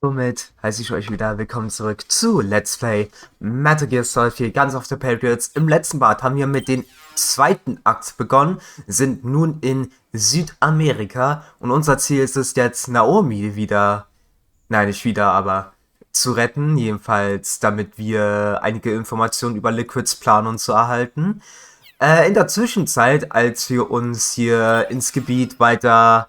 Somit heiße ich euch wieder willkommen zurück zu Let's Play Metal-Gear-Solid 4 ganz auf der Patriots. Im letzten Part haben wir mit dem zweiten Akt begonnen, sind nun in Südamerika und unser Ziel ist es jetzt, Naomi wieder, nein nicht wieder, aber zu retten, jedenfalls damit wir einige Informationen über Liquids Planung zu erhalten. In der Zwischenzeit, als wir uns hier ins Gebiet weiter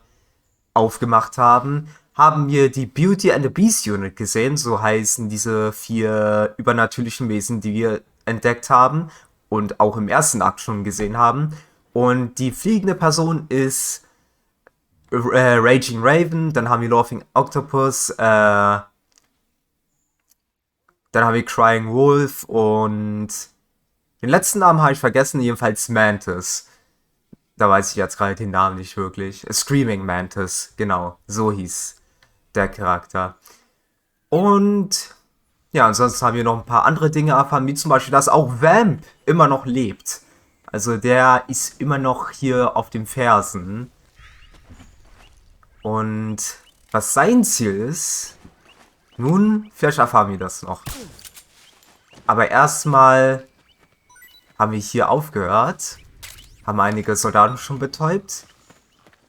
aufgemacht haben, haben wir die Beauty and the Beast Unit gesehen, so heißen diese 4 übernatürlichen Wesen, die wir entdeckt haben und auch im ersten Akt schon gesehen haben. Und die fliegende Person ist Raging Raven, dann haben wir Laughing Octopus, dann haben wir Crying Wolf und den letzten Namen habe ich vergessen, jedenfalls Mantis. Da weiß ich jetzt gerade den Namen nicht wirklich. Screaming Mantis, genau, so hieß der Charakter. Und ja, ansonsten haben wir noch ein paar andere Dinge erfahren, wie zum Beispiel, dass auch Vamp immer noch lebt. Also der ist immer noch hier auf den Fersen. Und was sein Ziel ist, nun, vielleicht erfahren wir das noch. Aber erstmal haben wir hier aufgehört, haben einige Soldaten schon betäubt.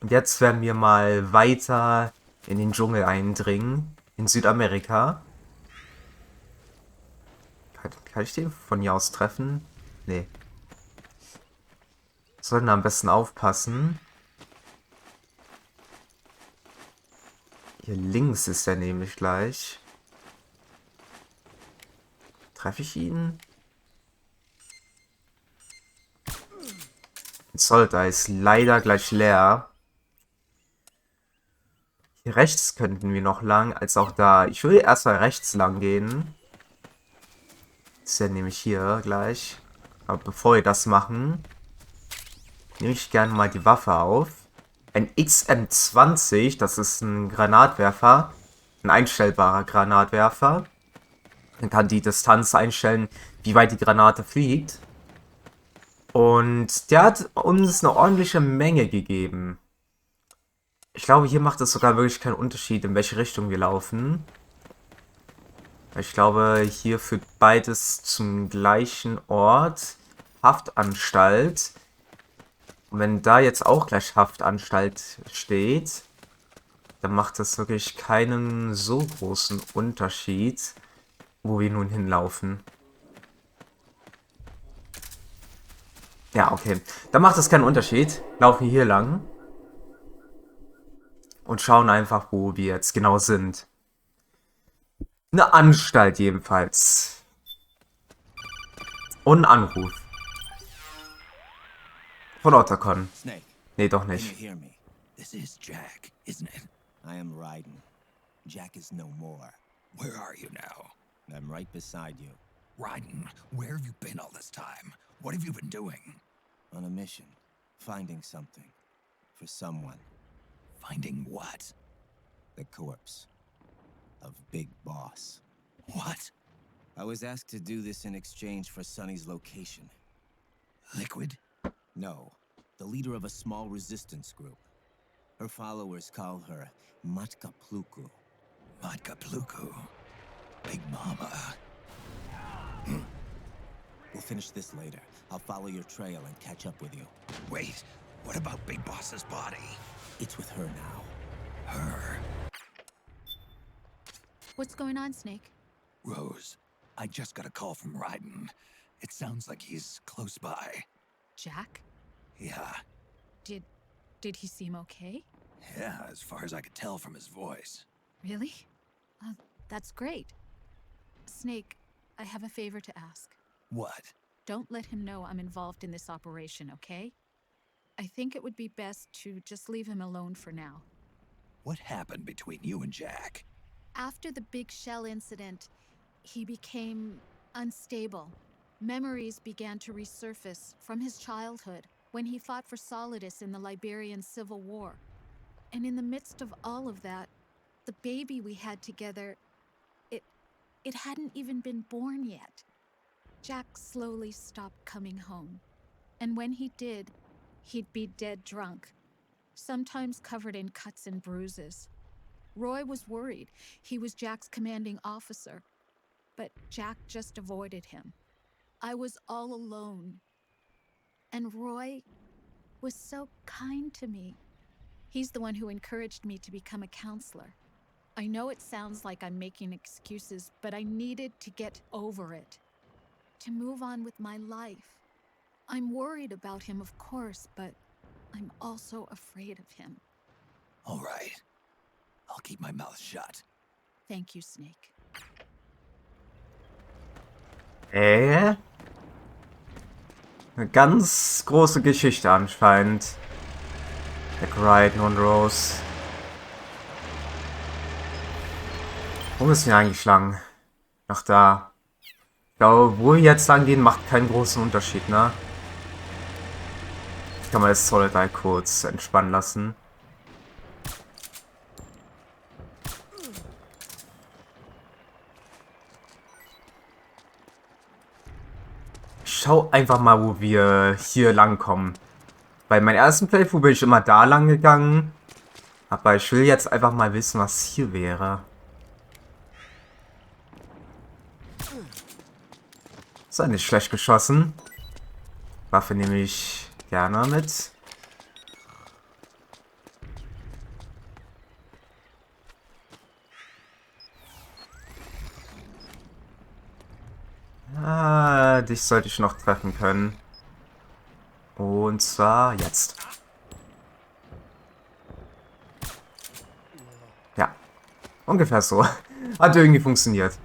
Und jetzt werden wir mal weiter in den Dschungel eindringen, in Südamerika. Kann ich den von hier aus treffen? Nee. Sollten am besten aufpassen. Hier links ist er nämlich gleich. Treffe ich ihn? Solda ist leider gleich leer. Hier rechts könnten wir noch lang, als auch da. Ich würde erstmal rechts lang gehen. Ist ja nämlich hier gleich. Aber bevor wir das machen, nehme ich gerne mal die Waffe auf. Ein XM20, das ist ein Granatwerfer. Ein einstellbarer Granatwerfer. Man kann die Distanz einstellen, wie weit die Granate fliegt. Und der hat uns eine ordentliche Menge gegeben. Ich glaube, hier macht es sogar wirklich keinen Unterschied, in welche Richtung wir laufen. Ich glaube, hier führt beides zum gleichen Ort. Haftanstalt. Und wenn da jetzt auch gleich Haftanstalt steht, dann macht das wirklich keinen so großen Unterschied, wo wir nun hinlaufen. Ja, okay. Dann macht es keinen Unterschied. Laufen wir hier lang. Und schauen einfach, wo wir jetzt genau sind. Eine Anstalt jedenfalls. Und ein Anruf. Von Otacon. Snake, Nee, doch can you nicht. hear me? This is Jack, isn't it? I am Raiden. Jack is no more. Where are you now? I'm right beside you. Raiden, where have you been all this time? What have you been doing? On a mission. Finding something. For someone. Finding what? The corpse. Of Big Boss. What? I was asked to do this in exchange for Sunny's location. Liquid? No. The leader of a small resistance group. Her followers call her Matka Pluku. Matka Pluku. Big Mama. We'll finish this later. I'll follow your trail and catch up with you. Wait, what about Big Boss's body? It's with her now. Her. What's going on, Snake? Rose, I just got a call from Raiden. It sounds like he's close by. Jack? Yeah, Did he seem okay? yeah, as far as I could tell from his voice. Really? That's great. Snake, I have a favor to ask. What? Don't let him know I'm involved in this operation, okay? I think it would be best to just leave him alone for now. What happened between you and Jack? After the Big Shell incident, he became unstable. Memories began to resurface from his childhood when he fought for Solidus in the Liberian Civil War. And in the midst of all of that, the baby we had together, it hadn't even been born yet. Jack slowly stopped coming home. And when he did, he'd be dead drunk, sometimes covered in cuts and bruises. Roy was worried. He was Jack's commanding officer. But Jack just avoided him. I was all alone. And Roy was so kind to me. He's the one who encouraged me to become a counselor. I know it sounds like I'm making excuses, but I needed to get over it. To move on with my life. I'm worried about him, of course, but I'm also afraid of him. All right. I'll keep my mouth shut. Thank you, Snake. Eine ganz große Geschichte anscheinend. Jack Ryden und Rose. Wo müssen wir eigentlich lang? Nach da. Ich glaube, wo wir jetzt lang gehen, macht keinen großen Unterschied, ne? Ich kann mal das Soldaten kurz entspannen lassen. Ich schau einfach mal, wo wir hier lang kommen. Bei meinem ersten Playthrough bin ich immer da lang gegangen. Aber ich will jetzt einfach mal wissen, was hier wäre. Ist ja nicht schlecht geschossen. Waffe nehme ich gerne mit. Ah, dich sollte ich noch treffen können. Und zwar jetzt. Ja, ungefähr so. Hat irgendwie funktioniert.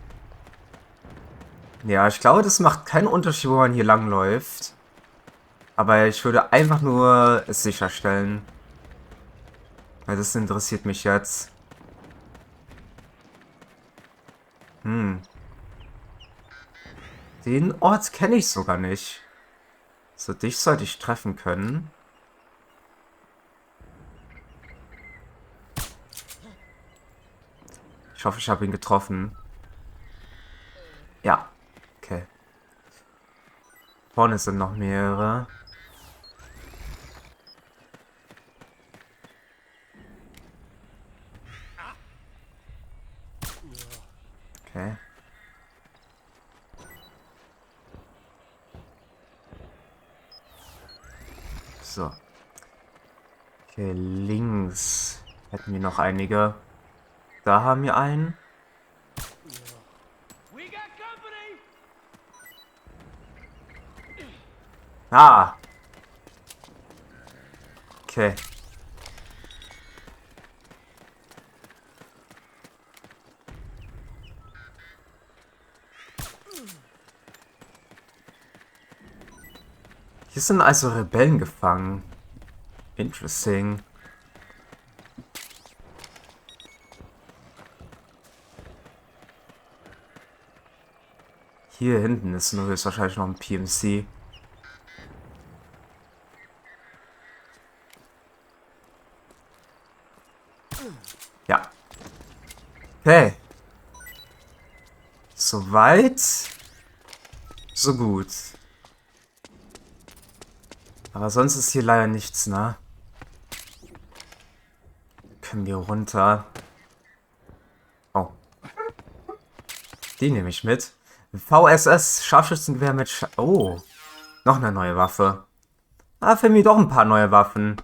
Ja, ich glaube, das macht keinen Unterschied, wo man hier lang läuft. Aber ich würde einfach nur es sicherstellen. Weil das interessiert mich jetzt. Den Ort kenne ich sogar nicht. So, dich sollte ich treffen können. Ich hoffe, ich habe ihn getroffen. Ja. Okay. Vorne sind noch mehrere. Okay. So. Okay, links hätten wir noch einige. Da haben wir einen. Ah! Okay. Hier sind also Rebellen gefangen. Interesting. Hier hinten ist nur höchstwahrscheinlich noch ein PMC. Ja. Okay. Soweit. So gut. Aber sonst ist hier leider nichts, ne? Können wir runter. Oh. Die nehme ich mit. VSS, Scharfschützengewehr mit oh. Noch eine neue Waffe. Ah, für mich doch ein paar neue Waffen.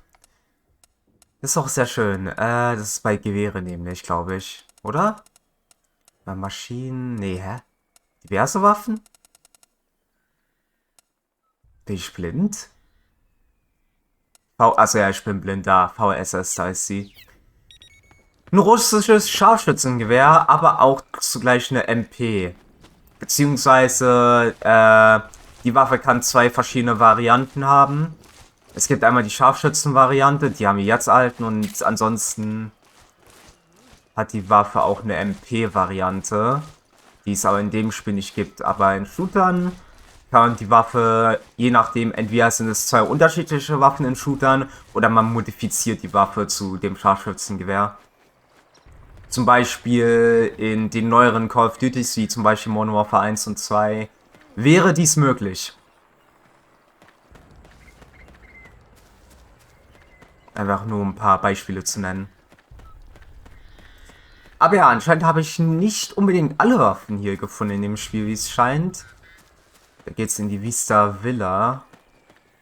Ist auch sehr schön. Das ist bei Gewehre nämlich, glaube ich. Oder? Bei Maschinen. Nee, hä? Diverse Waffen? Bin ich blind? Also ja, ich bin blind da. VSS, da ist sie. Ein russisches Scharfschützengewehr, aber auch zugleich eine MP. Beziehungsweise, die Waffe kann zwei verschiedene Varianten haben. Es gibt einmal die Scharfschützen-Variante, die haben wir jetzt erhalten, und ansonsten hat die Waffe auch eine MP-Variante, die es aber in dem Spiel nicht gibt. Aber in Shootern kann man die Waffe, je nachdem, entweder sind es zwei unterschiedliche Waffen in Shootern oder man modifiziert die Waffe zu dem Scharfschützengewehr. Zum Beispiel in den neueren Call of Duties, wie zum Beispiel Modern Warfare 1 und 2, wäre dies möglich. Einfach nur ein paar Beispiele zu nennen. Aber ja, anscheinend habe ich nicht unbedingt alle Waffen hier gefunden in dem Spiel, wie es scheint. Da geht's in die Vista Villa.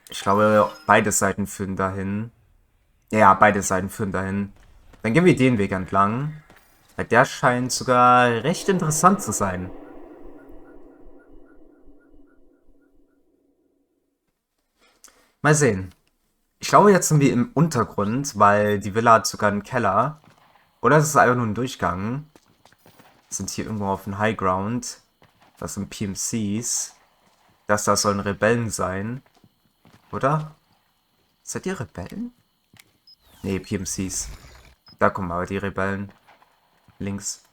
Ich glaube, beide Seiten führen dahin. Ja, beide Seiten führen dahin. Dann gehen wir den Weg entlang. Weil der scheint sogar recht interessant zu sein. Mal sehen. Ich glaube, jetzt sind wir im Untergrund, weil die Villa hat sogar einen Keller. Oder es ist einfach nur ein Durchgang. Wir sind hier irgendwo auf dem High Ground. Das sind PMCs. Das da sollen Rebellen sein. Oder? Seid ihr Rebellen? Nee, PMCs. Da kommen aber die Rebellen. Links.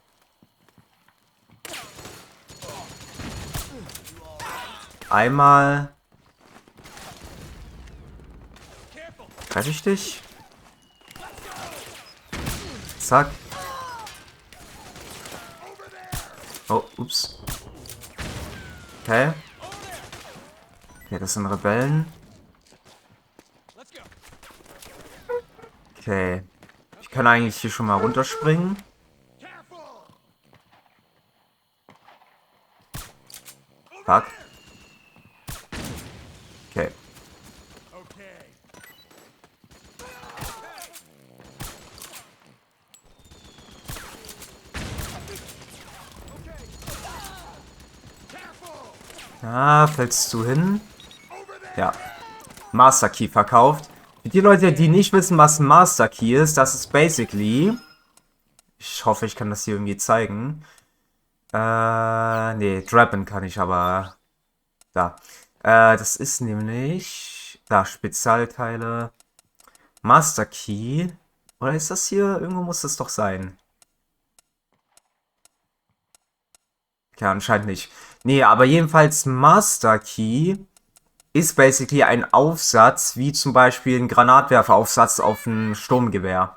Einmal. Treffe ich dich? Zack. Oh, ups. Okay. Okay, das sind Rebellen. Okay. Ich kann eigentlich hier schon mal runterspringen. Fuck. Okay. Ah, fällst du hin? Ja. Master Key verkauft. Für die Leute, die nicht wissen, was ein Master Key ist, das ist basically... Ich hoffe, ich kann das hier irgendwie zeigen. Nee, Drappen kann ich aber... Da. Das ist nämlich... Da, Spezialteile. Master Key. Oder ist das hier? Irgendwo muss es doch sein. Ja, anscheinend nicht. Nee, aber jedenfalls Master Key ist basically ein Aufsatz, wie zum Beispiel ein Granatwerferaufsatz auf ein Sturmgewehr.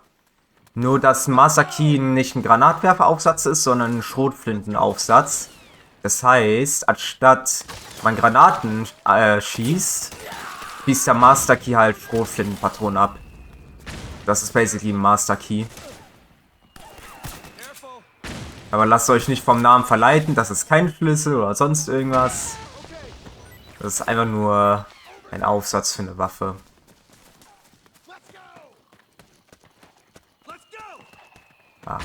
Nur, dass Master Key nicht ein Granatwerferaufsatz ist, sondern ein Schrotflintenaufsatz. Das heißt, anstatt man Granaten schießt, schießt der Master Key halt Schrotflintenpatronen ab. Das ist basically ein Master Key. Aber lasst euch nicht vom Namen verleiten, das ist kein Schlüssel oder sonst irgendwas. Das ist einfach nur ein Aufsatz für eine Waffe. Ah.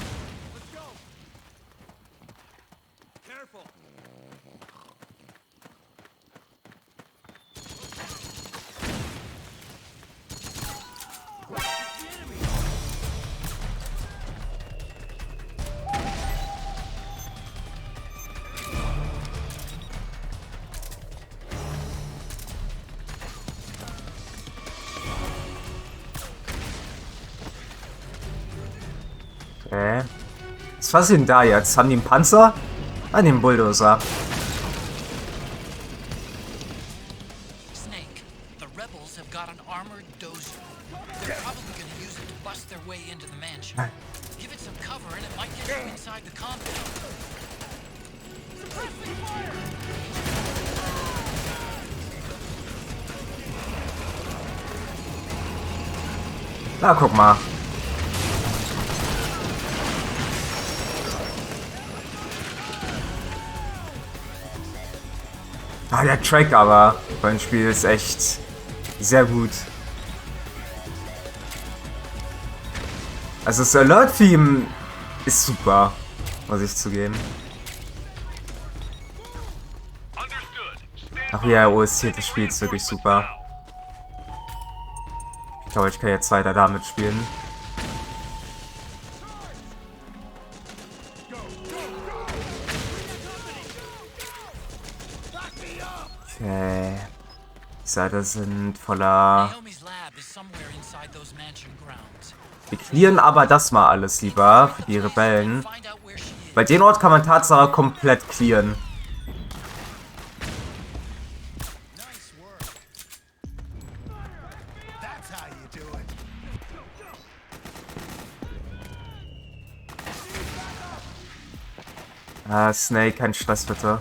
Okay. Was ist denn da jetzt? Haben die einen Panzer? Ah, den Bulldozer. Snake, the rebels have got an armored dozer. They're probably going to use it to bust their way into the mansion. Give it some cover and it might get you inside the compound. Suppressing fire! Na, guck mal. Ah, der Track aber beim Spiel ist echt sehr gut. Also das Alert-Theme ist super, muss ich zugeben. Ach ja, OST des Spiels ist wirklich super. Ich glaube, ich kann jetzt weiter damit spielen. Okay. Die Seiten sind voller... Wir clearen aber das mal alles lieber für die Rebellen. Bei dem Ort kann man Tatsache komplett clearen. Ah, Snake, kein Stress bitte.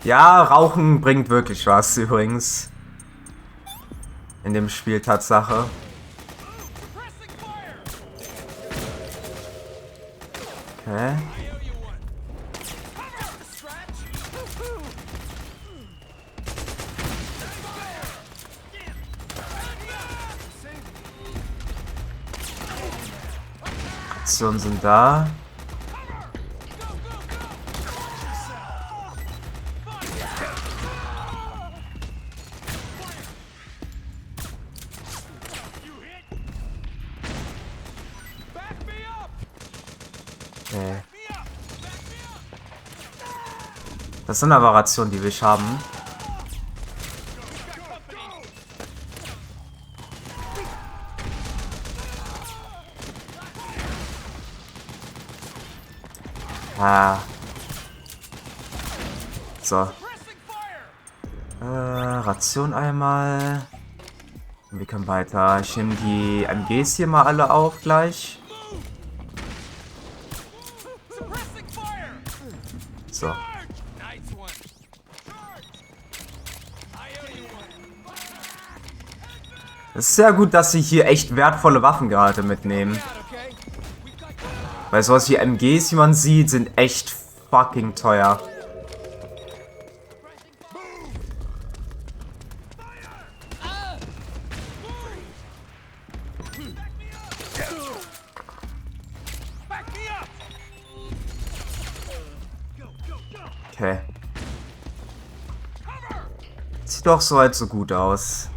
Ja, Rauchen bringt wirklich was übrigens. In dem Spiel Tatsache. Okay. Aktionen sind da. Okay. Das sind eine Variation, die wir haben. Ah. So. Ration einmal. Und wir können weiter. Ich nehme die MGs hier mal alle auf gleich. So. Es ist sehr gut, dass sie hier echt wertvolle Waffen gerade mitnehmen. Weil sowas wie MGs, wie man sieht, sind echt fucking teuer. Okay. Sieht doch soweit so gut aus.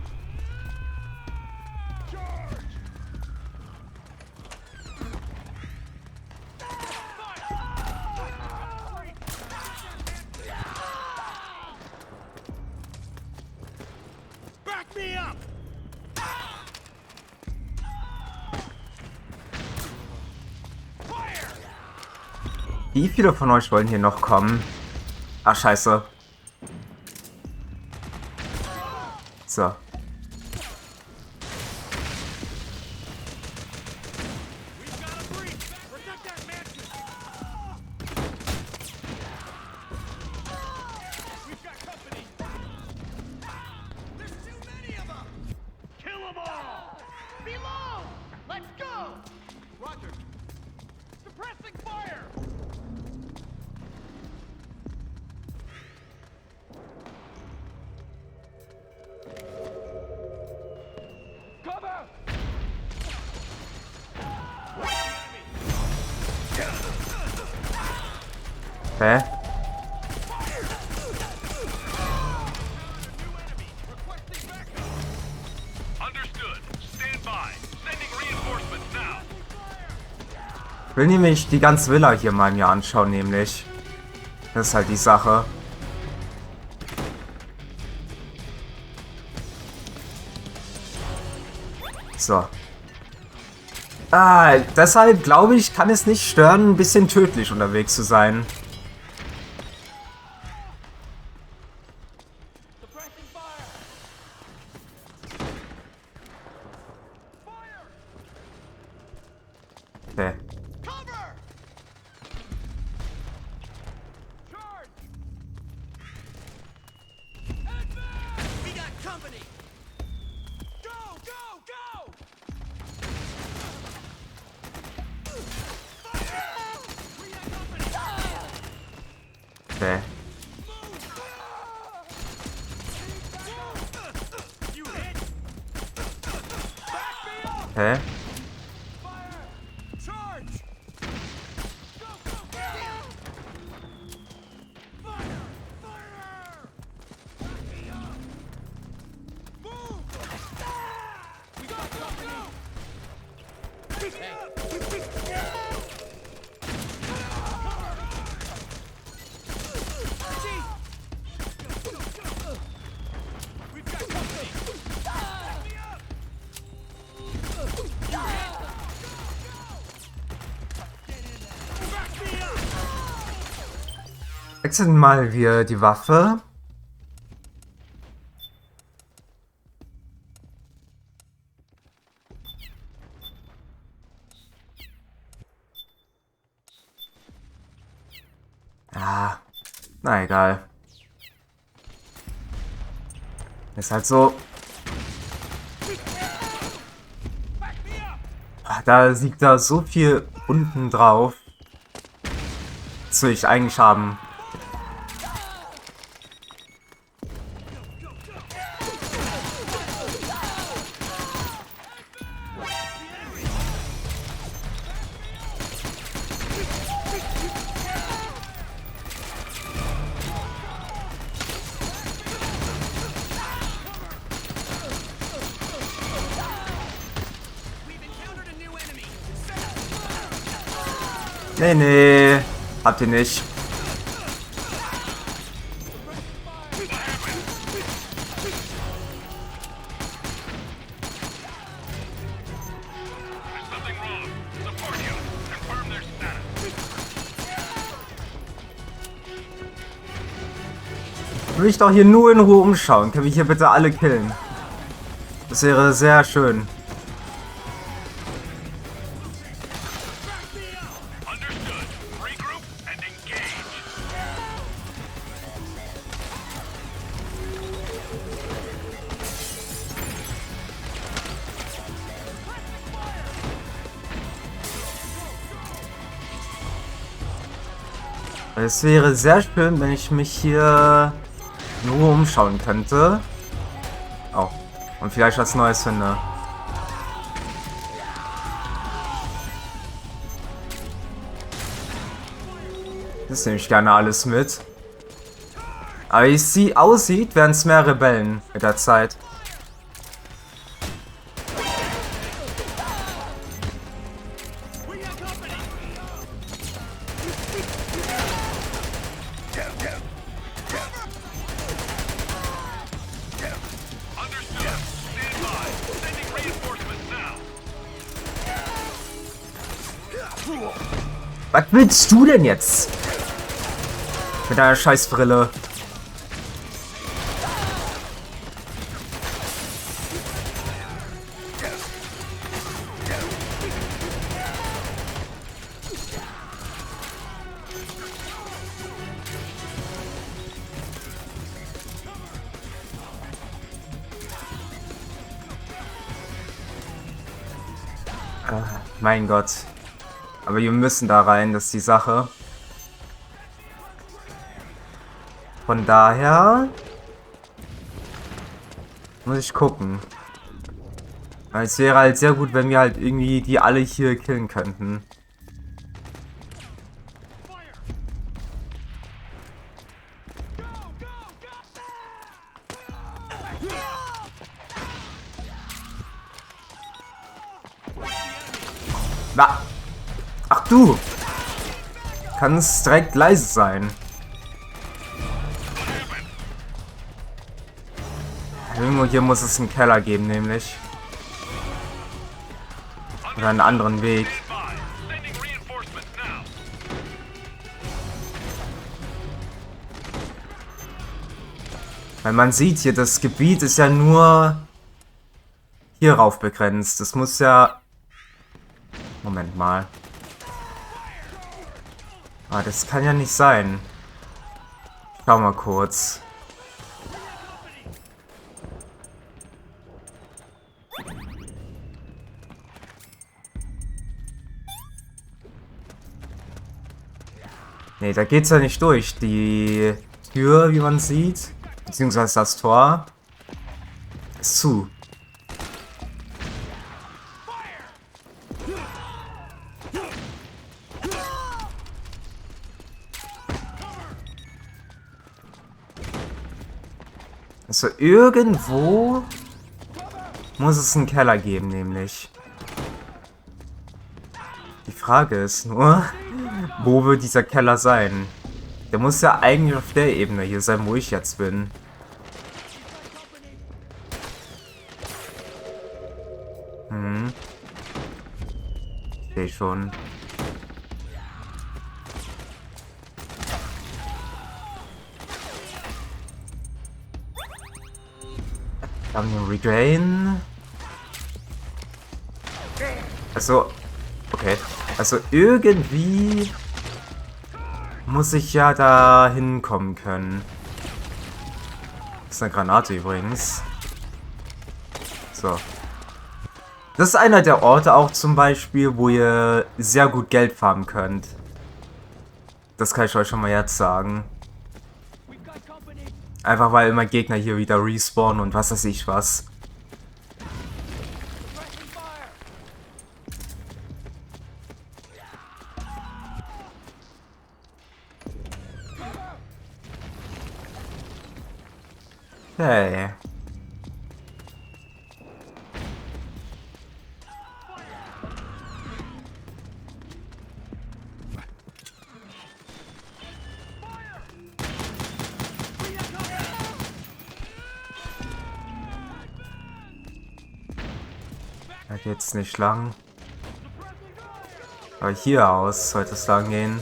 Wie viele von euch wollen hier noch kommen? Ach, scheiße. So. Okay. Ich will nämlich die ganze Villa hier mal mir anschauen, nämlich. Das ist halt die Sache. So. Deshalb glaube ich, kann es nicht stören, ein bisschen tödlich unterwegs zu sein. Okay. Okay. Okay. Wechseln mal wir die Waffe. Ah, na egal. Ist halt so. Da liegt da so viel unten drauf. Das will ich eigentlich haben. Nee, nee. Habt ihr nicht. Ich will mich doch hier nur in Ruhe umschauen. Können wir hier bitte alle killen? Das wäre sehr schön. Es wäre sehr schön, wenn ich mich hier nur umschauen könnte. Oh, und vielleicht was Neues finde. Das nehme ich gerne alles mit. Aber wie es aussieht, werden es mehr Rebellen mit der Zeit. Was willst du denn jetzt? Mit deiner Scheißbrille. Mein Gott. Aber wir müssen da rein, das ist die Sache. Von daher muss ich gucken. Weil es wäre halt sehr gut, wenn wir halt irgendwie die alle hier killen könnten. Ach du! Kann es direkt leise sein. Irgendwo hier muss es einen Keller geben, nämlich. Oder einen anderen Weg. Weil man sieht hier, das Gebiet ist ja nur hierauf begrenzt. Das muss ja... Moment mal. Ah, das kann ja nicht sein. Schau mal kurz. Nee, da geht's ja nicht durch. Die Tür, wie man sieht, beziehungsweise das Tor, ist zu. Also irgendwo muss es einen Keller geben, nämlich. Die Frage ist nur, wo wird dieser Keller sein? Der muss ja eigentlich auf der Ebene hier sein, wo ich jetzt bin. Ich sehe schon. Haben wir Regain. Also, okay. Also irgendwie muss ich ja da hinkommen können. Das ist eine Granate übrigens. So. Das ist einer der Orte auch zum Beispiel, wo ihr sehr gut Geld farmen könnt. Das kann ich euch schon mal jetzt sagen. Einfach weil immer Gegner hier wieder respawnen und was weiß ich was. Hey. Da geht's nicht lang. Aber hier aus sollte es lang gehen.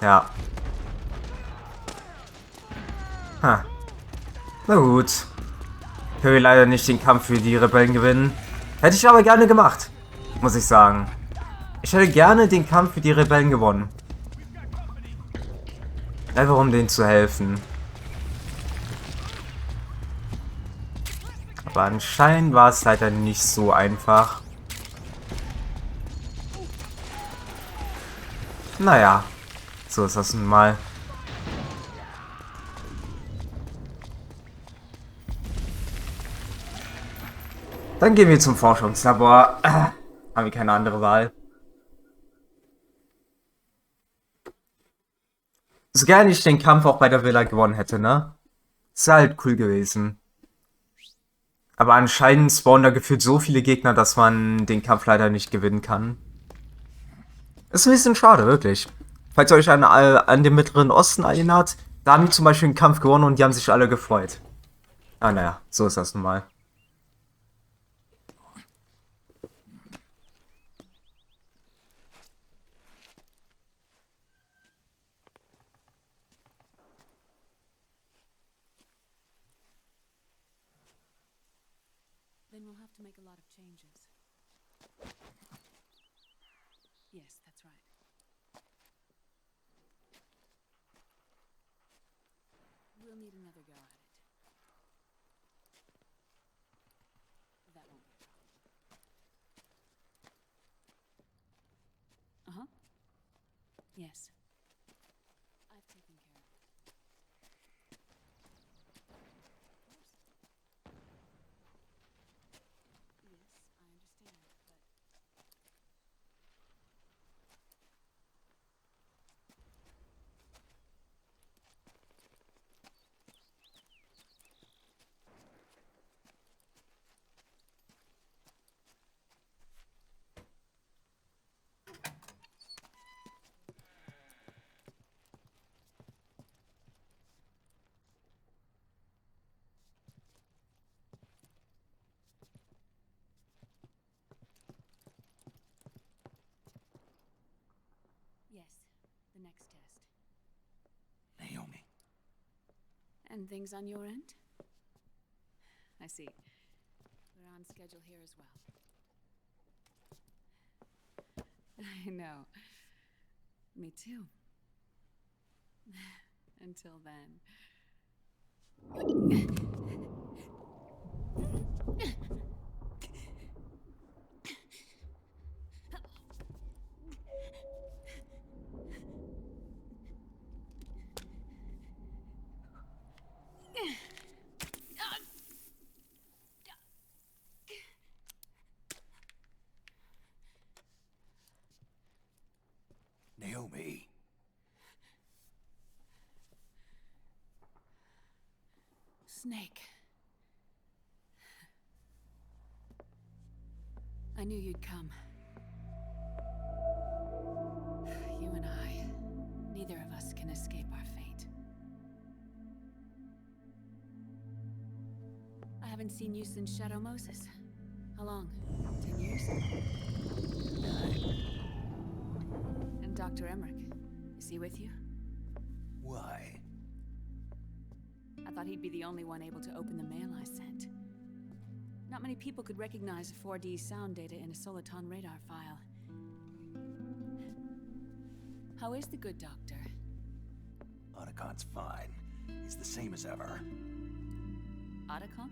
Ja. Ha. Na gut. Können wir leider nicht den Kampf für die Rebellen gewinnen. Hätte ich aber gerne gemacht. Muss ich sagen. Ich hätte gerne den Kampf für die Rebellen gewonnen. Einfach um denen zu helfen. Aber anscheinend war es leider nicht so einfach. Naja, so ist das nun mal. Dann gehen wir zum Forschungslabor. Haben wir keine andere Wahl. So gerne ich den Kampf auch bei der Villa gewonnen hätte, ne? Ist halt cool gewesen. Aber anscheinend spawnen da gefühlt so viele Gegner, dass man den Kampf leider nicht gewinnen kann. Ist ein bisschen schade, wirklich. Falls ihr euch an den Mittleren Osten erinnert, da haben die zum Beispiel einen Kampf gewonnen und die haben sich alle gefreut. Ah, naja, so ist das nun mal. Then we'll have to make a lot of changes. Yes, that's right. We'll need another go at it. That won't be a problem. Uh-huh. Yes. I've taken care of it. Yes, I understand, but... Yes, the next test. Naomi. And things on your end? I see. We're on schedule here as well. I know. Me too. Until then. Naomi. Snake. I knew you'd come. You and I, neither of us can escape our fate. I haven't seen you since Shadow Moses. How long? 10 years? And Dr. Emmerich, is he with you? Why? I thought he'd be the only one able to open the mail I sent. Not many people could recognize 4D sound data in a soliton radar file. How is the good doctor? Otacon's fine. He's the same as ever. Otacon?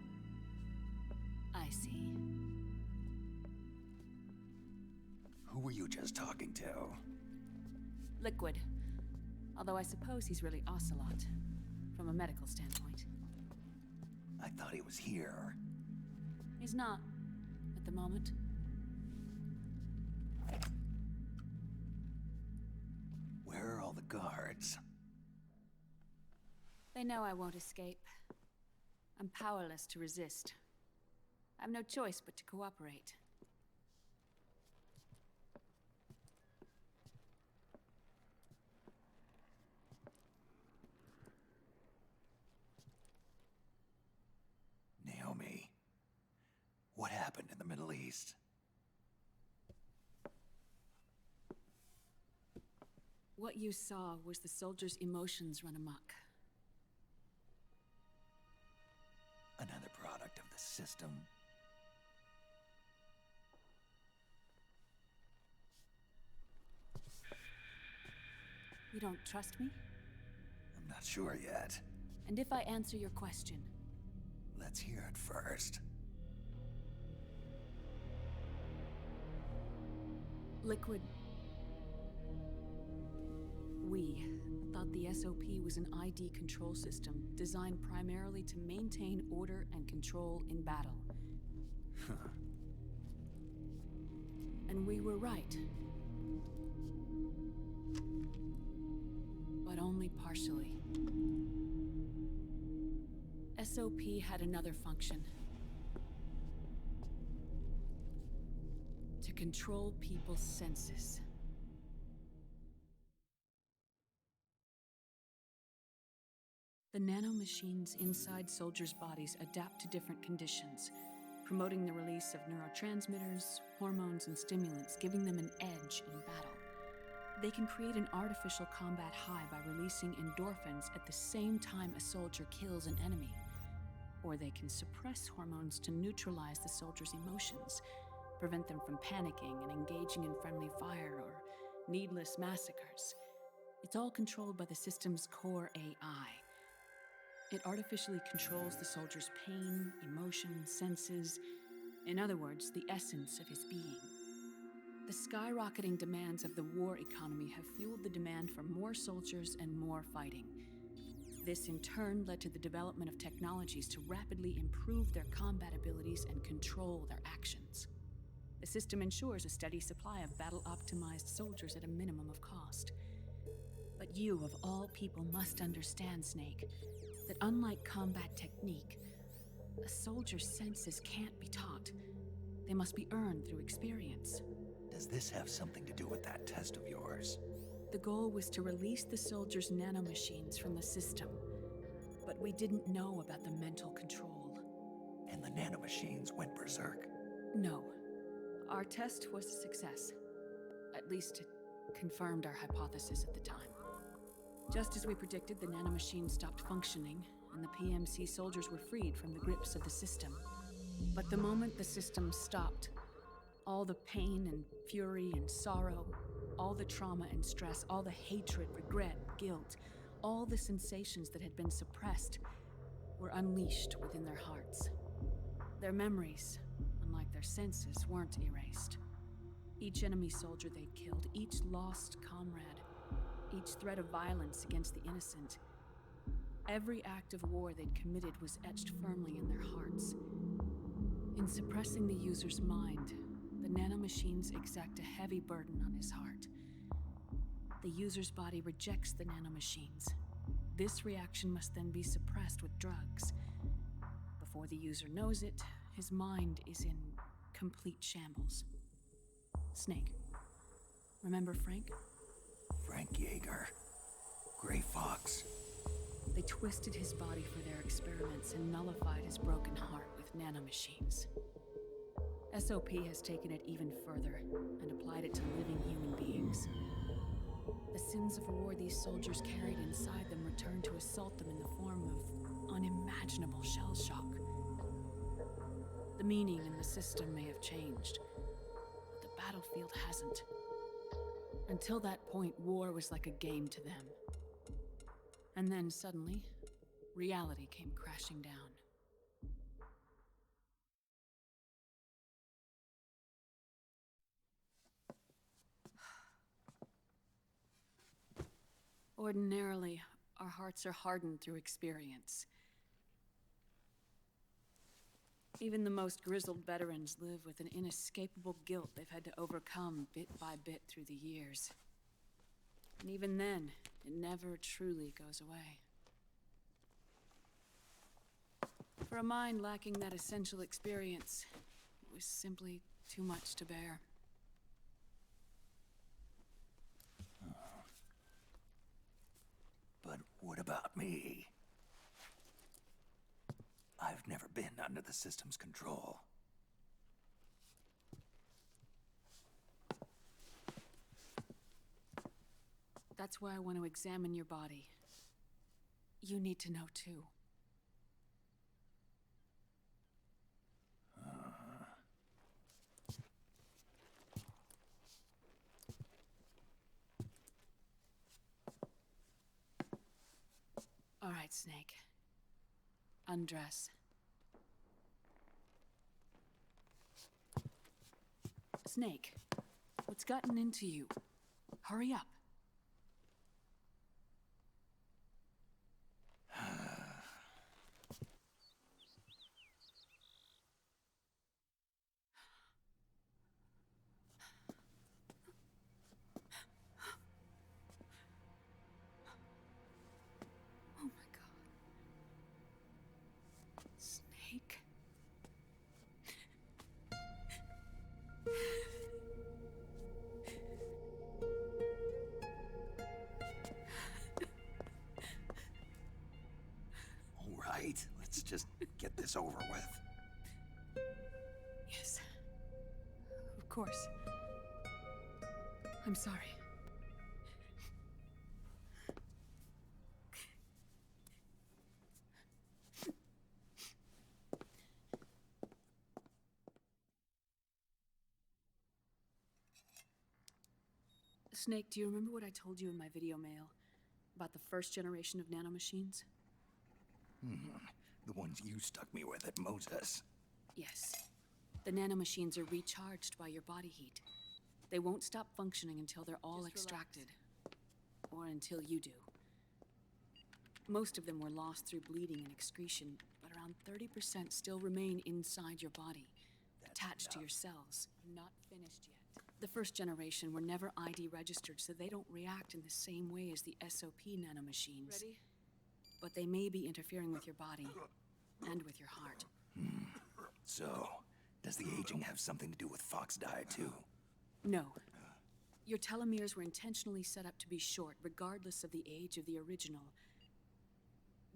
I see. Who were you just talking to? Liquid. Although I suppose he's really Ocelot, from a medical standpoint. I thought he was here. He's not, at the moment. Where are all the guards? They know I won't escape. I'm powerless to resist. I have no choice but to cooperate. Naomi, what happened in the Middle East? What you saw was the soldiers' emotions run amok. Another product of the system? You don't trust me? I'm not sure yet. And if I answer your question, Let's hear it first. Liquid... We thought the SOP was an ID control system designed primarily to maintain order and control in battle. And we were right. But only partially. SOP had another function. To control people's senses. The nanomachines inside soldiers' bodies adapt to different conditions, promoting the release of neurotransmitters, hormones, and stimulants, giving them an edge in battle. They can create an artificial combat high by releasing endorphins at the same time a soldier kills an enemy. Or they can suppress hormones to neutralize the soldier's emotions, prevent them from panicking and engaging in friendly fire or needless massacres. It's all controlled by the system's core AI. It artificially controls the soldier's pain, emotion, senses, in other words, the essence of his being. The skyrocketing demands of the war economy have fueled the demand for more soldiers and more fighting. This in turn led to the development of technologies to rapidly improve their combat abilities and control their actions. The system ensures a steady supply of battle-optimized soldiers at a minimum of cost. But you, of all people, must understand, Snake, that unlike combat technique, a soldier's senses can't be taught. They must be earned through experience. Does this have something to do with that test of yours? The goal was to release the soldiers' nanomachines from the system, but we didn't know about the mental control. And the nanomachines went berserk? No. Our test was a success. At least it confirmed our hypothesis at the time. Just as we predicted, the nanomachines stopped functioning, and the PMC soldiers were freed from the grips of the system. But the moment the system stopped, all the pain and fury and sorrow, all the trauma and stress, all the hatred, regret, guilt, all the sensations that had been suppressed were unleashed within their hearts. Their memories, unlike their senses, weren't erased. Each enemy soldier they'd killed, each lost comrade, each threat of violence against the innocent, every act of war they'd committed was etched firmly in their hearts. In suppressing the user's mind, the nanomachines exact a heavy burden on his heart. The user's body rejects the nanomachines. This reaction must then be suppressed with drugs. Before the user knows it, his mind is in complete shambles. Snake. Remember Frank? Frank Yeager. Gray Fox. They twisted his body for their experiments and nullified his broken heart with nanomachines. SOP has taken it even further and applied it to living human beings. The sins of war these soldiers carried inside them returned to assault them in the form of unimaginable shell shock. The meaning in the system may have changed, but the battlefield hasn't. Until that point, war was like a game to them. And then suddenly, reality came crashing down. Ordinarily, our hearts are hardened through experience. Even the most grizzled veterans live with an inescapable guilt they've had to overcome bit by bit through the years. And even then, it never truly goes away. For a mind lacking that essential experience, it was simply too much to bear. But what about me? I've never been under the system's control. That's why I want to examine your body. You need to know too. All right, Snake. Undress. Snake, what's gotten into you? Hurry up. Oh my God. Snake. All right, let's just get this over with. Yes. Of course. I'm sorry. Snake, do you remember what I told you in my video mail about the first generation of nanomachines? The ones you stuck me with at Moses. Yes. The nanomachines are recharged by your body heat. They won't stop functioning until they're all extracted. Or until you do. Most of them were lost through bleeding and excretion, but around 30% still remain inside your body, attached to your cells. Not finished yet. The first generation were never ID registered, so they don't react in the same way as the SOP nanomachines. Ready? But they may be interfering with your body, and with your heart. So, does the aging have something to do with Fox diet too? No. Your telomeres were intentionally set up to be short, regardless of the age of the original.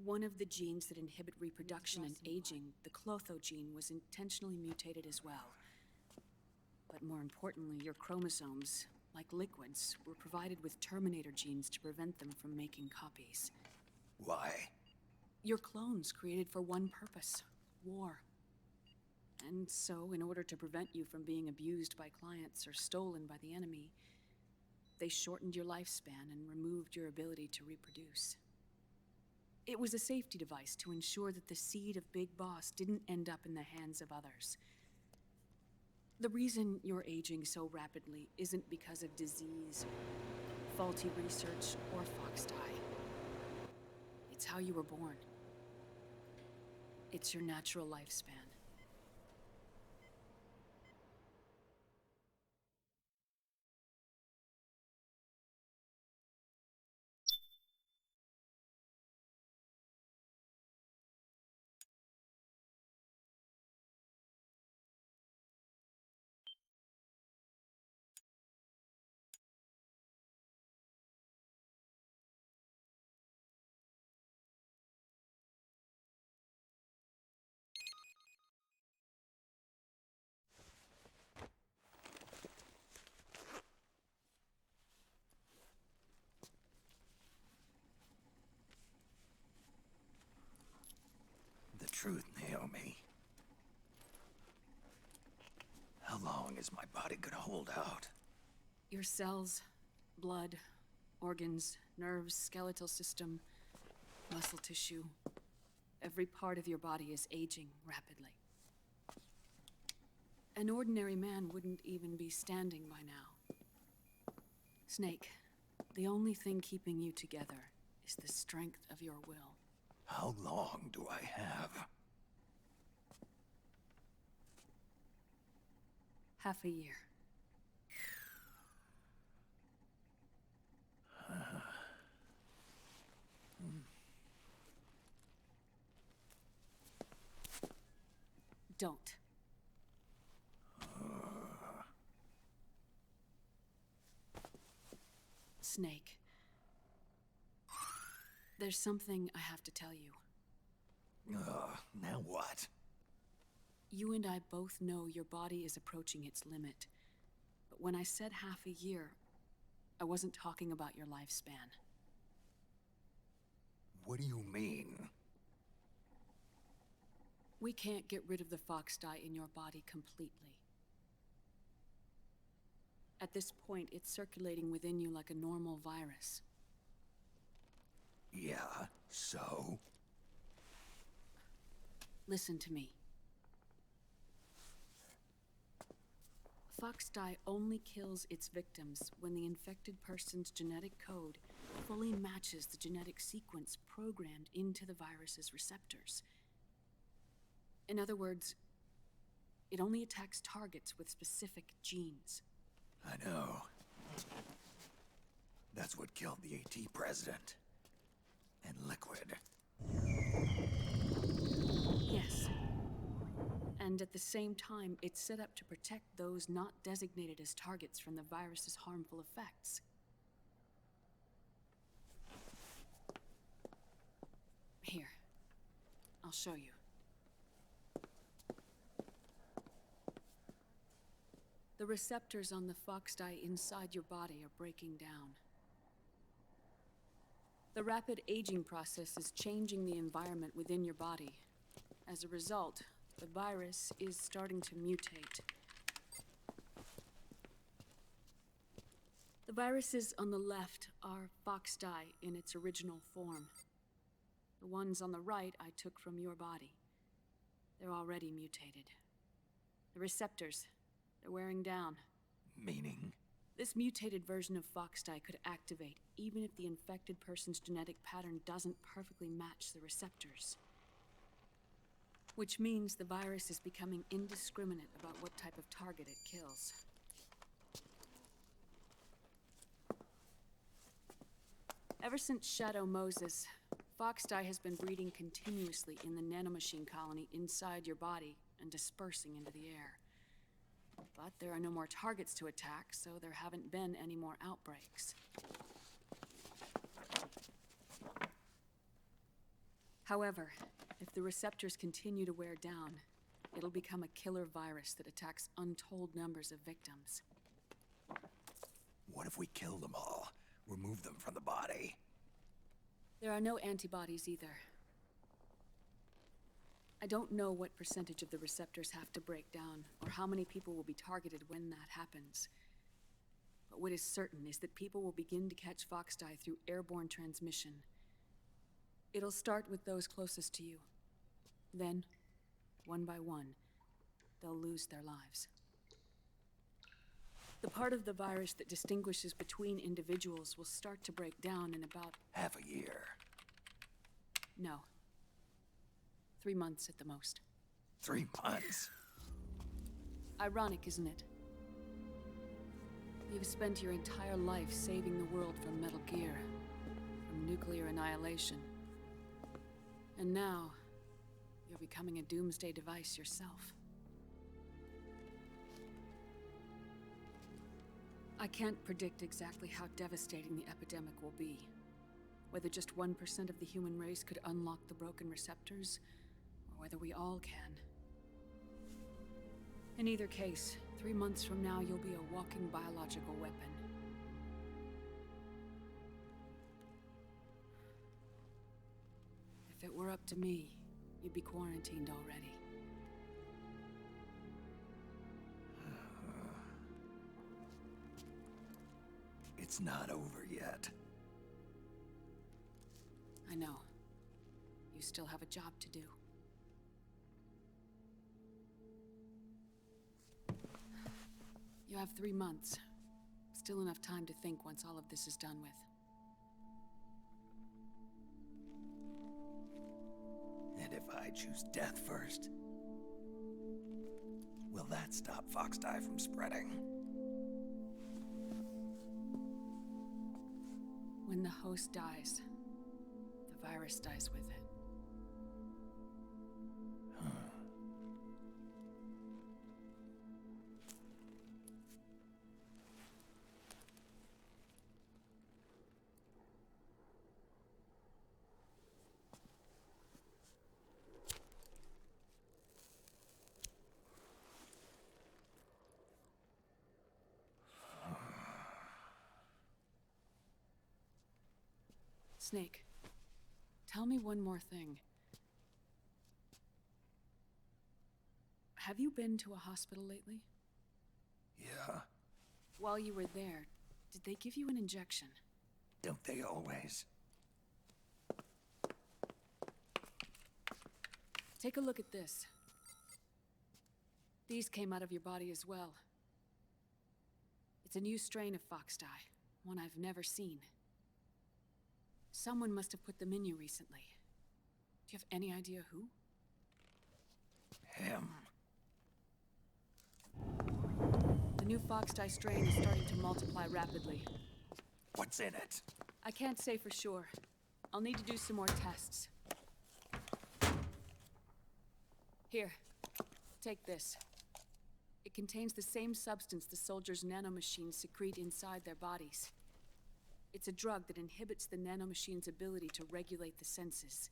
One of the genes that inhibit reproduction and aging, the Clotho gene, was intentionally mutated as well. But more importantly, your chromosomes, like liquids, were provided with terminator genes to prevent them from making copies. Why? Your clones created for one purpose: war. And so, in order to prevent you from being abused by clients or stolen by the enemy, they shortened your lifespan and removed your ability to reproduce. It was a safety device to ensure that the seed of Big Boss didn't end up in the hands of others. The reason you're aging so rapidly isn't because of disease, faulty research, or Fox die. It's how you were born. It's your natural lifespan. The truth, Naomi. How long is my body gonna hold out? Your cells, blood, organs, nerves, skeletal system, muscle tissue. Every part of your body is aging rapidly. An ordinary man wouldn't even be standing by now. Snake, The only thing keeping you together is the strength of your will. How long do I have? Half a year. Don't. Snake. There's something I have to tell you. Now what? You and I both know your body is approaching its limit. But when I said half a year, I wasn't talking about your lifespan. What do you mean? We can't get rid of the fox dye in your body completely. At this point, it's circulating within you like a normal virus. Yeah, so? Listen to me. Fox dye only kills its victims when the infected person's genetic code fully matches the genetic sequence programmed into the virus's receptors. In other words, it only attacks targets with specific genes. I know. That's what killed the AT president. And Liquid. Yes. And at the same time, it's set up to protect those not designated as targets from the virus's harmful effects. Here. I'll show you. The receptors on the fox dye inside your body are breaking down. The rapid aging process is changing the environment within your body. As a result, the virus is starting to mutate. The viruses on the left are fox dye in its original form. The ones on the right I took from your body. They're already mutated. The receptors, they're wearing down. Meaning? This mutated version of fox dye could activate even if the infected person's genetic pattern doesn't perfectly match the receptors. Which means the virus is becoming indiscriminate about what type of target it kills. Ever since Shadow Moses, fox dye has been breeding continuously in the nanomachine colony inside your body and dispersing into the air. But there are no more targets to attack, so there haven't been any more outbreaks. However, if the receptors continue to wear down, it'll become a killer virus that attacks untold numbers of victims. What if we kill them all? Remove them from the body? There are no antibodies either. I don't know what percentage of the receptors have to break down, or how many people will be targeted when that happens. But what is certain is that people will begin to catch fox dye through airborne transmission. It'll start with those closest to you. Then, one by one, they'll lose their lives. The part of the virus that distinguishes between individuals will start to break down in about... Half a year. No. 3 months at the most. 3 months? Ironic, isn't it? You've spent your entire life saving the world from Metal Gear, from nuclear annihilation. And now, you're becoming a doomsday device yourself. I can't predict exactly how devastating the epidemic will be. Whether just 1% of the human race could unlock the broken receptors, or whether we all can. In either case, 3 months from now, you'll be a walking biological weapon. If it were up to me, you'd be quarantined already. It's not over yet. I know. You still have a job to do. You have 3 months. still enough time to think once all of this is done with. And if I choose death first, will that stop Foxdie from spreading? When the host dies, the virus dies with it. Snake, tell me one more thing. Have you been to a hospital lately? Yeah, While you were there, did they give you an injection? don't they always? Take a look at this. These came out of your body as well. It's a new strain of Foxdie, one I've never seen. Someone must have put them in you recently. Do you have any idea who? Him. The new Foxdie strain is starting to multiply rapidly. What's in it? I can't say for sure. I'll need to do some more tests. Here, take this. It contains the same substance the soldiers' nanomachines secrete inside their bodies. It's a drug that inhibits the nanomachine's ability to regulate the senses.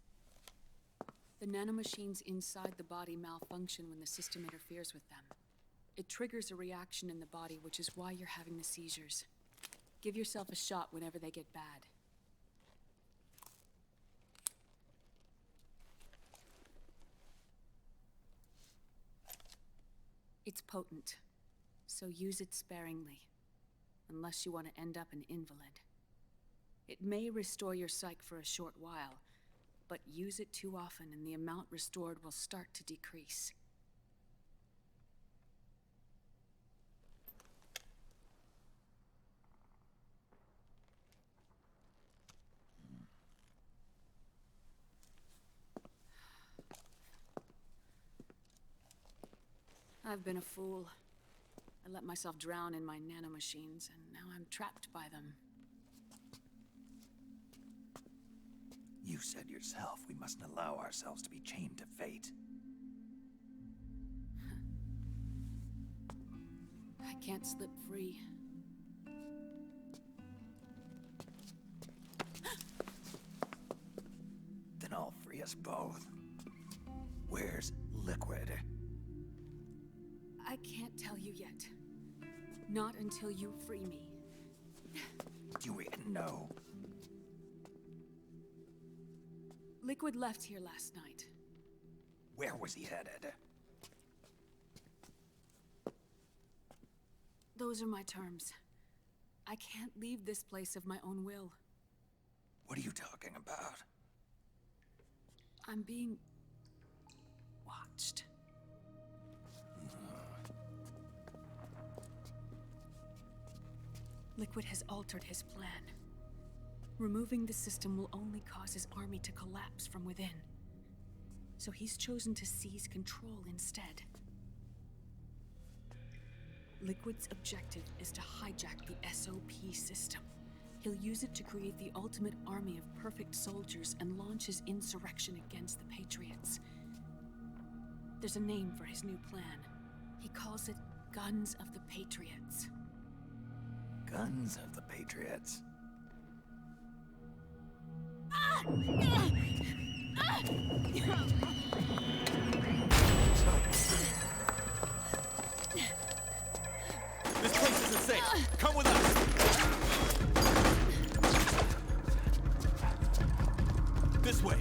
The nanomachines inside the body malfunction when the system interferes with them. It triggers a reaction in the body, which is why you're having the seizures. Give yourself a shot whenever they get bad. It's potent, so use it sparingly, unless you want to end up an invalid. It may restore your psyche for a short while, but use it too often and the amount restored will start to decrease. I've been a fool. I let myself drown in my nanomachines, and now I'm trapped by them. You said yourself we mustn't allow ourselves to be chained to fate. I can't slip free. Then I'll free us both. Where's Liquid? I can't tell you yet. Not until you free me. Do you even know? Liquid left here last night. Where was he headed? Those are my terms. I can't leave this place of my own will. What are you talking about? I'm being watched. Liquid has altered his plan. Removing the system will only cause his army to collapse from within. So he's chosen to seize control instead. Liquid's objective is to hijack the SOP system. He'll use it to create the ultimate army of perfect soldiers and launch his insurrection against the Patriots. There's a name for his new plan. He calls it Guns of the Patriots. Guns of the Patriots. This place isn't safe. Come with us. This way.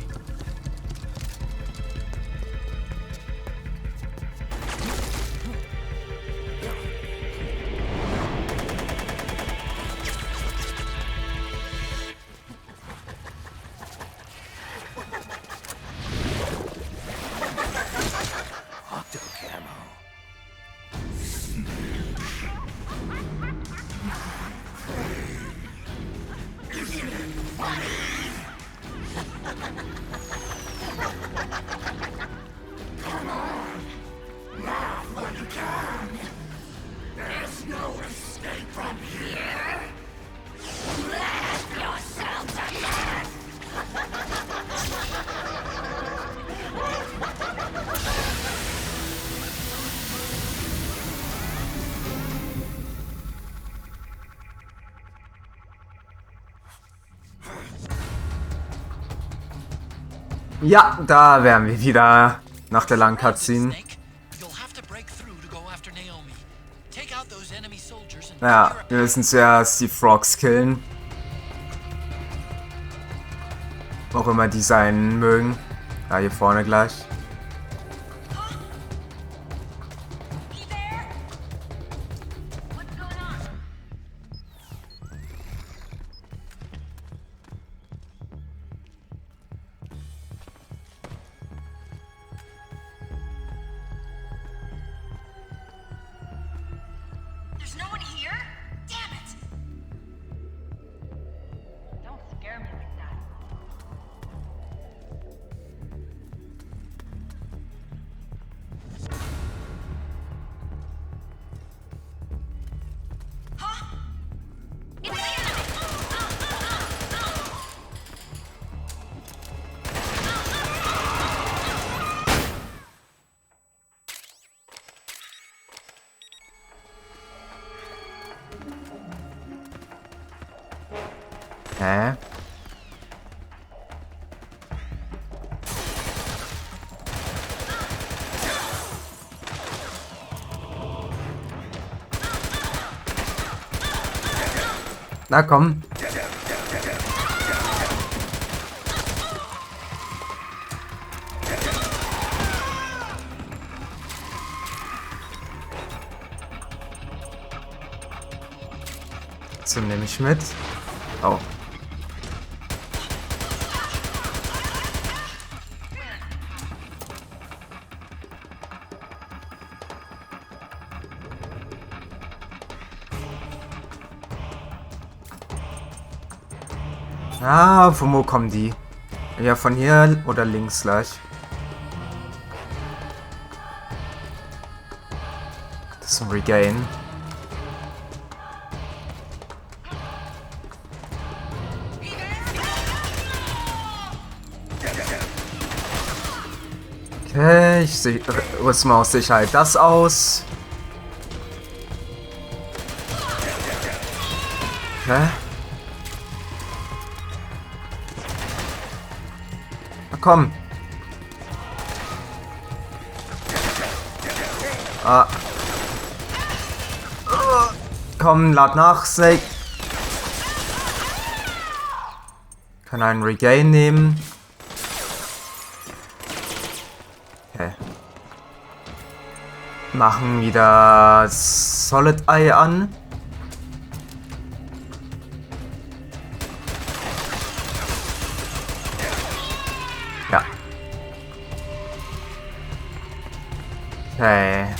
Ja, da wären wir wieder nach der langen Cutscene. Ja, wir müssen zuerst die Frogs killen. Auch immer die sein mögen. Ja, hier vorne gleich. There's no one here? Damn it! Don't scare me like that. Huh? It's the Hä? Na komm. So nehme ich mit. Oh. Ah, von wo kommen die? Ja, von hier oder links gleich. Das ist ein Regain. Okay, ich rüste mal aus Sicherheit das aus. Okay. Na komm. Ah. Komm, lad nach, Snake. Kann einen Regain nehmen. Okay. Machen wieder Solid Eye an. Ja. Okay.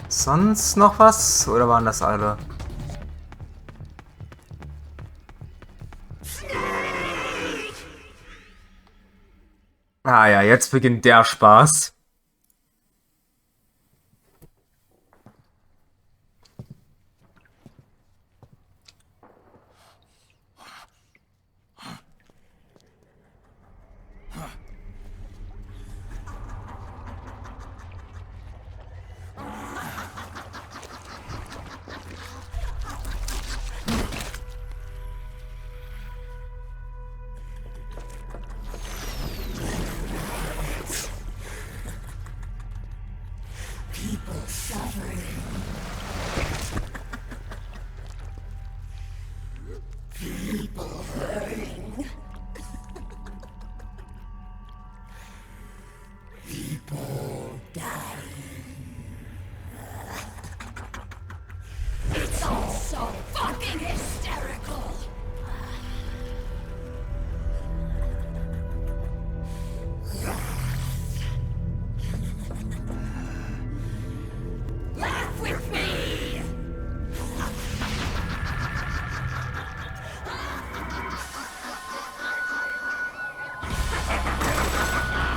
Sonst noch was? Oder waren das alle? Ah ja, jetzt beginnt der Spaß.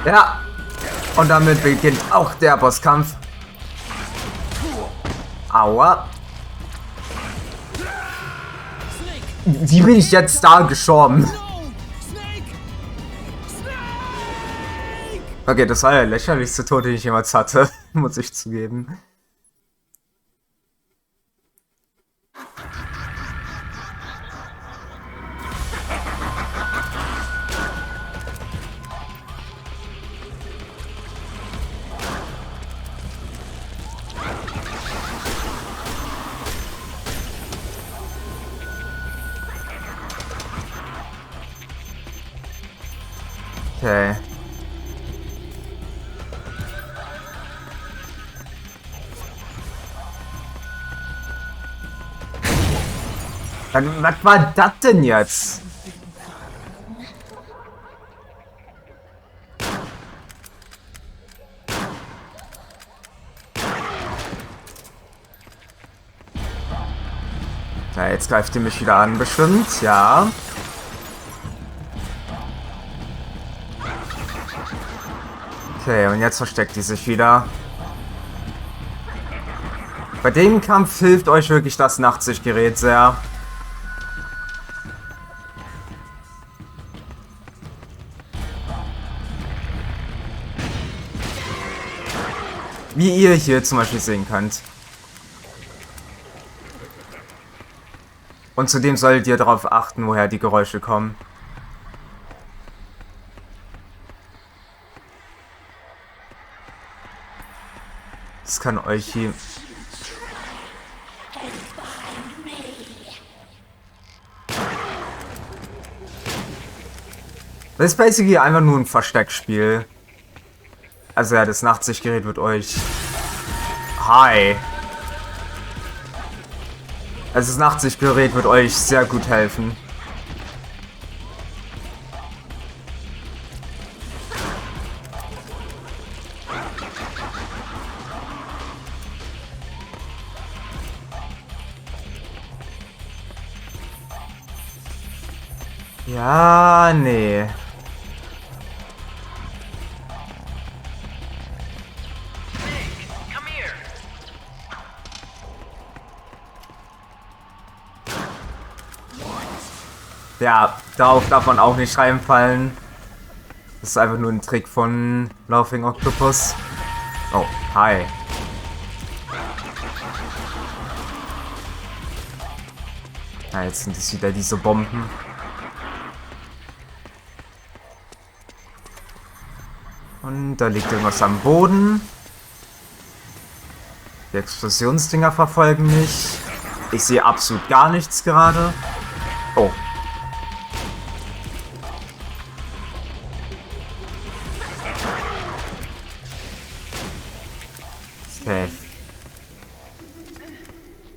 Ja, und damit beginnt auch der Bosskampf. Aua. Wie bin ich jetzt da gestorben? Okay, das war der lächerlichste Tod, den ich jemals hatte, muss ich zugeben. Okay. Was war das denn jetzt? Ja, jetzt greift ihr mich wieder an, bestimmt, ja. Okay, und jetzt versteckt die sich wieder. Bei dem Kampf hilft euch wirklich das Nachtsichtgerät sehr. Wie ihr hier zum Beispiel sehen könnt. Und zudem solltet ihr darauf achten, woher die Geräusche kommen. Das kann euch hier... Das ist basically einfach nur ein Versteckspiel. Also ja, das Nachtsichtgerät wird euch... Hi! Also das Nachtsichtgerät wird euch sehr gut helfen. Ja, nee. Ja, darauf darf man auch nicht reinfallen. Das ist einfach nur ein Trick von Laughing Octopus. Oh, hi. Ja, jetzt sind es wieder diese Bomben. Und da liegt irgendwas am Boden. Die Explosionsdinger verfolgen mich. Ich sehe absolut gar nichts gerade. Oh. Okay.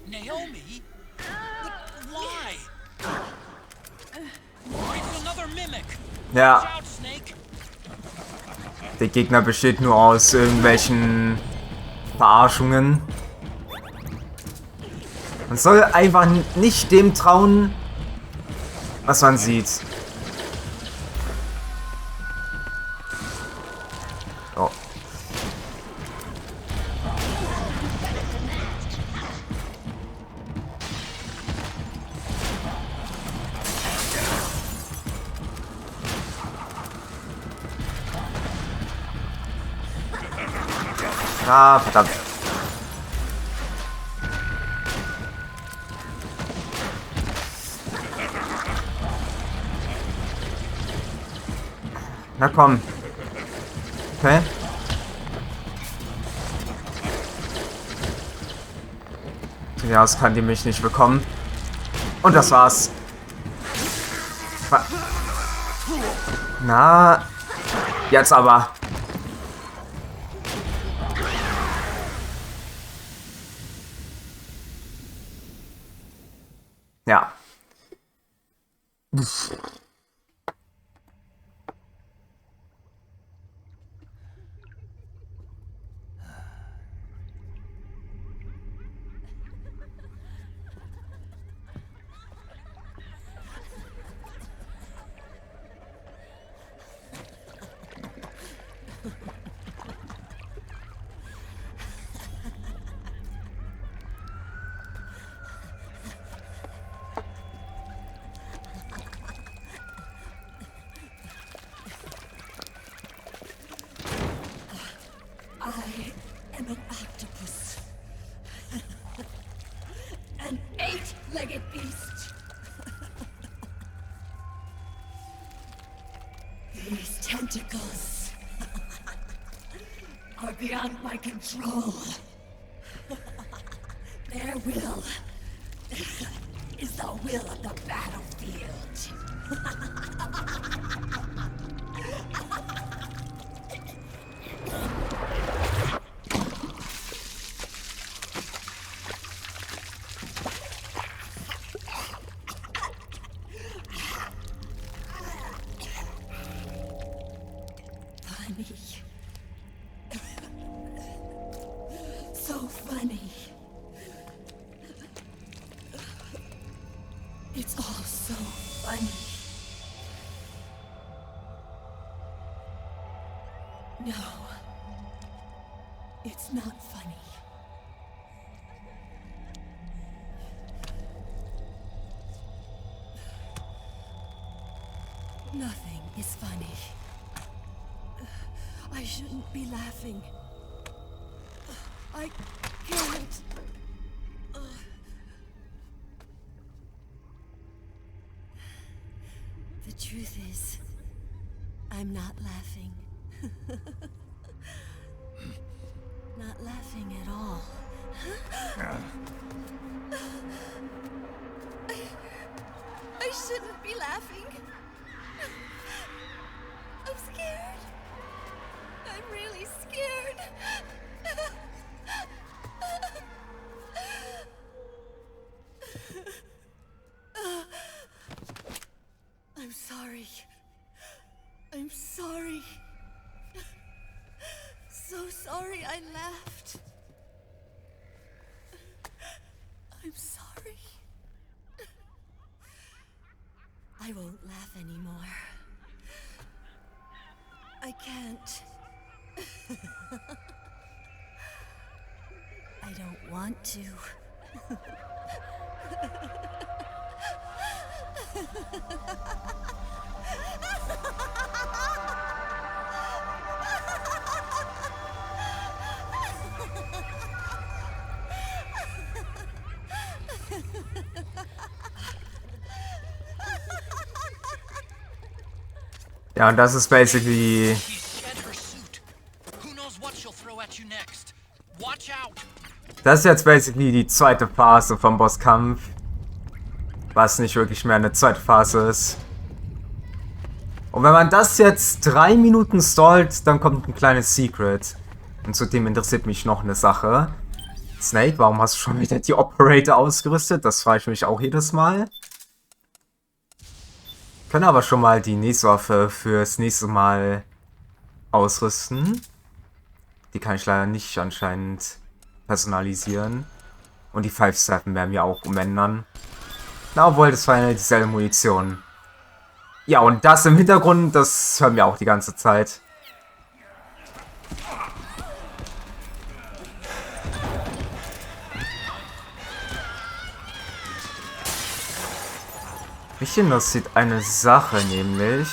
Naomi? Why? It's another mimic. Ja. Shout, Snake. Der Gegner besteht nur aus irgendwelchen Verarschungen. Man soll einfach nicht dem trauen, was man sieht. Oh. Ah, verdammt. Na komm. Okay. Ja, das kann die mich nicht bekommen. Und das war's. Na. Jetzt aber. Ja. I am an octopus. An eight-legged beast. These tentacles are beyond my control. Their will is the will of the battlefield. It's all so funny. No. It's not funny. Nothing is funny. I shouldn't be laughing. I can't. The truth is, I'm not laughing. Not laughing at all. I shouldn't be laughing. I'm scared. I'm really scared. I'm sorry. I'm sorry. So sorry I laughed. I'm sorry. I won't laugh anymore. I can't. I don't want to. Ja, und das ist basically... Das ist jetzt basically die zweite Phase vom Bosskampf. Was nicht wirklich mehr eine zweite Phase ist. Und wenn man das jetzt 3 Minuten stallt, dann kommt ein kleines Secret. Und zudem interessiert mich noch eine Sache. Snake, warum hast du schon wieder die Operator ausgerüstet? Das frage ich mich auch jedes Mal. Können aber schon mal die nächste Waffe fürs nächste Mal ausrüsten. Die kann ich leider nicht anscheinend personalisieren. Und die 5-7 werden wir auch umändern. Na, obwohl, das war ja dieselbe Munition. Ja, und das im Hintergrund, das hören wir auch die ganze Zeit. Mich interessiert eine Sache, nämlich...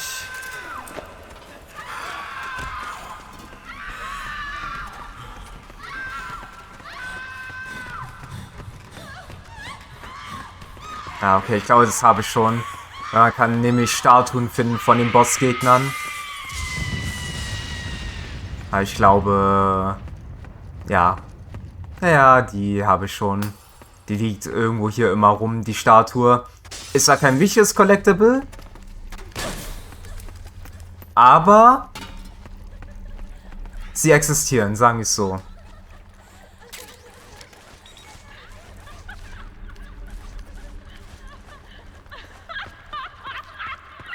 Ja, okay, ich glaube, das habe ich schon. Man kann nämlich Statuen finden von den Bossgegnern. Aber ich glaube... Ja. Ja, die habe ich schon. Die liegt irgendwo hier immer rum, die Statue. Ist da kein wichtiges Collectible. Aber... sie existieren, sagen wir es so.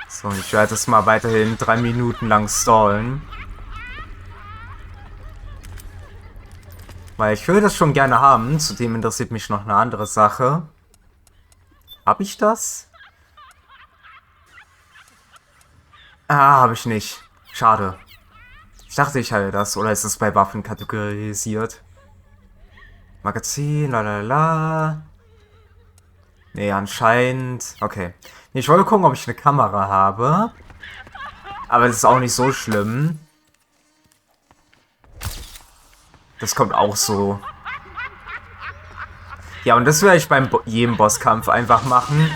So, und ich werde es mal weiterhin 3 Minuten lang stallen. Weil ich würde das schon gerne haben. Zudem interessiert mich noch eine andere Sache. Habe ich das? Ah, habe ich nicht. Schade. Ich dachte, ich hatte das. Oder ist es bei Waffen kategorisiert? Magazin, lalala. Nee, anscheinend. Okay. Ich wollte gucken, ob ich eine Kamera habe. Aber das ist auch nicht so schlimm. Das kommt auch so. Ja, und das werde ich beim jedem Bosskampf einfach machen.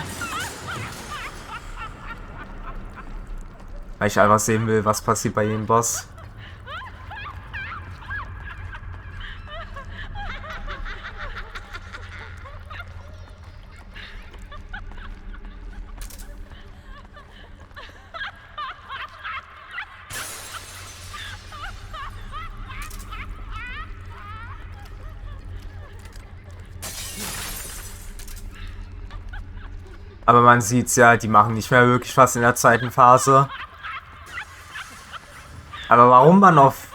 Weil ich einfach sehen will, was passiert bei jedem Boss. Aber man sieht's ja, die machen nicht mehr wirklich was in der zweiten Phase. Aber warum man auf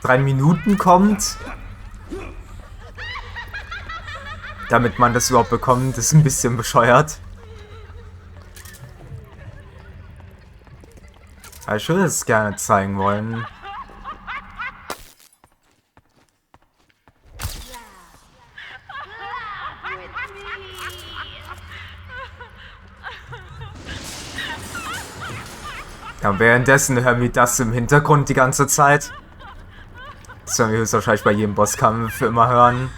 3 Minuten kommt, damit man das überhaupt bekommt, ist ein bisschen bescheuert. Aber ich würde es gerne zeigen wollen. Ja, währenddessen hören wir das im Hintergrund die ganze Zeit. Das werden wir höchstwahrscheinlich bei jedem Bosskampf immer hören.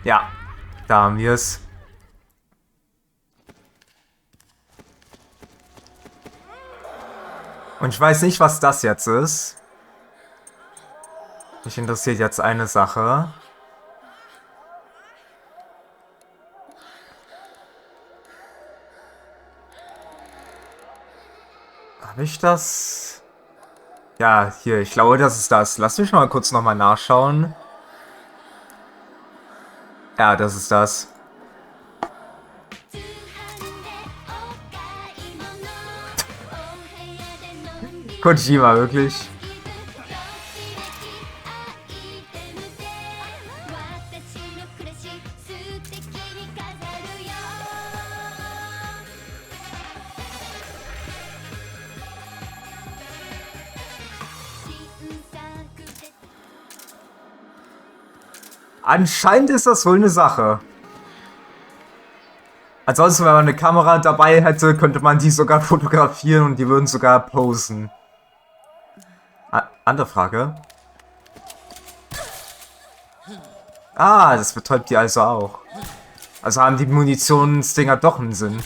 Ja, da haben wir es. Und ich weiß nicht, was das jetzt ist. Mich interessiert jetzt eine Sache. Habe ich das? Ja, hier, ich glaube, das ist das. Lass mich mal kurz nochmal nachschauen. Ja, das ist das. Kojima, wirklich. Anscheinend ist das wohl eine Sache. Ansonsten, wenn man eine Kamera dabei hätte, könnte man die sogar fotografieren und die würden sogar posen. Andere Frage. Ah, das betäubt die also auch. Also haben die Munitionsdinger doch einen Sinn.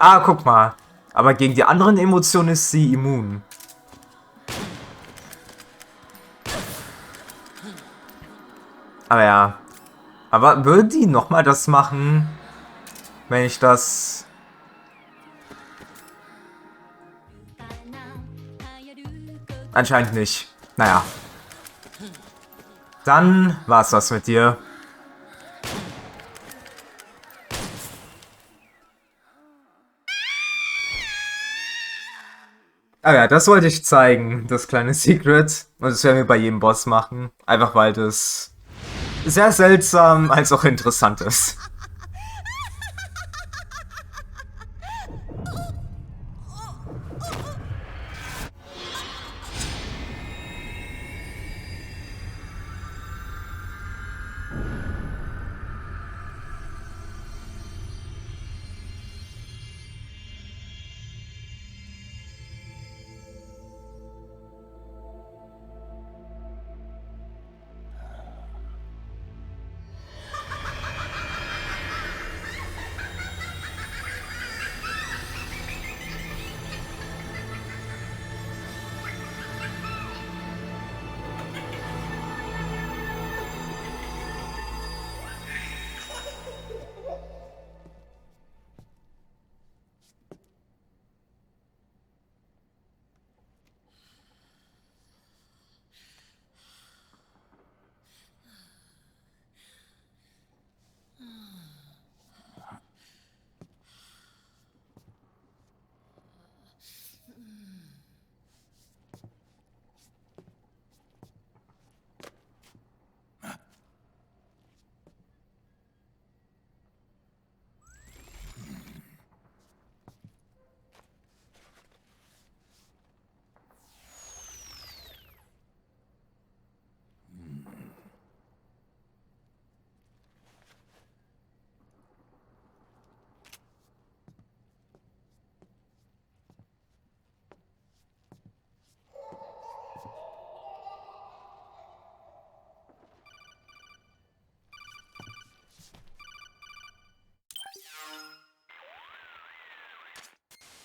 Ah, guck mal. Aber gegen die anderen Emotionen ist sie immun. Aber ja. Aber würde die nochmal das machen, wenn ich das... Anscheinend nicht. Naja. Dann war's das mit dir. Ah ja, das wollte ich zeigen, das kleine Secret. Und das werden wir bei jedem Boss machen. Einfach weil das sehr seltsam als auch interessant ist.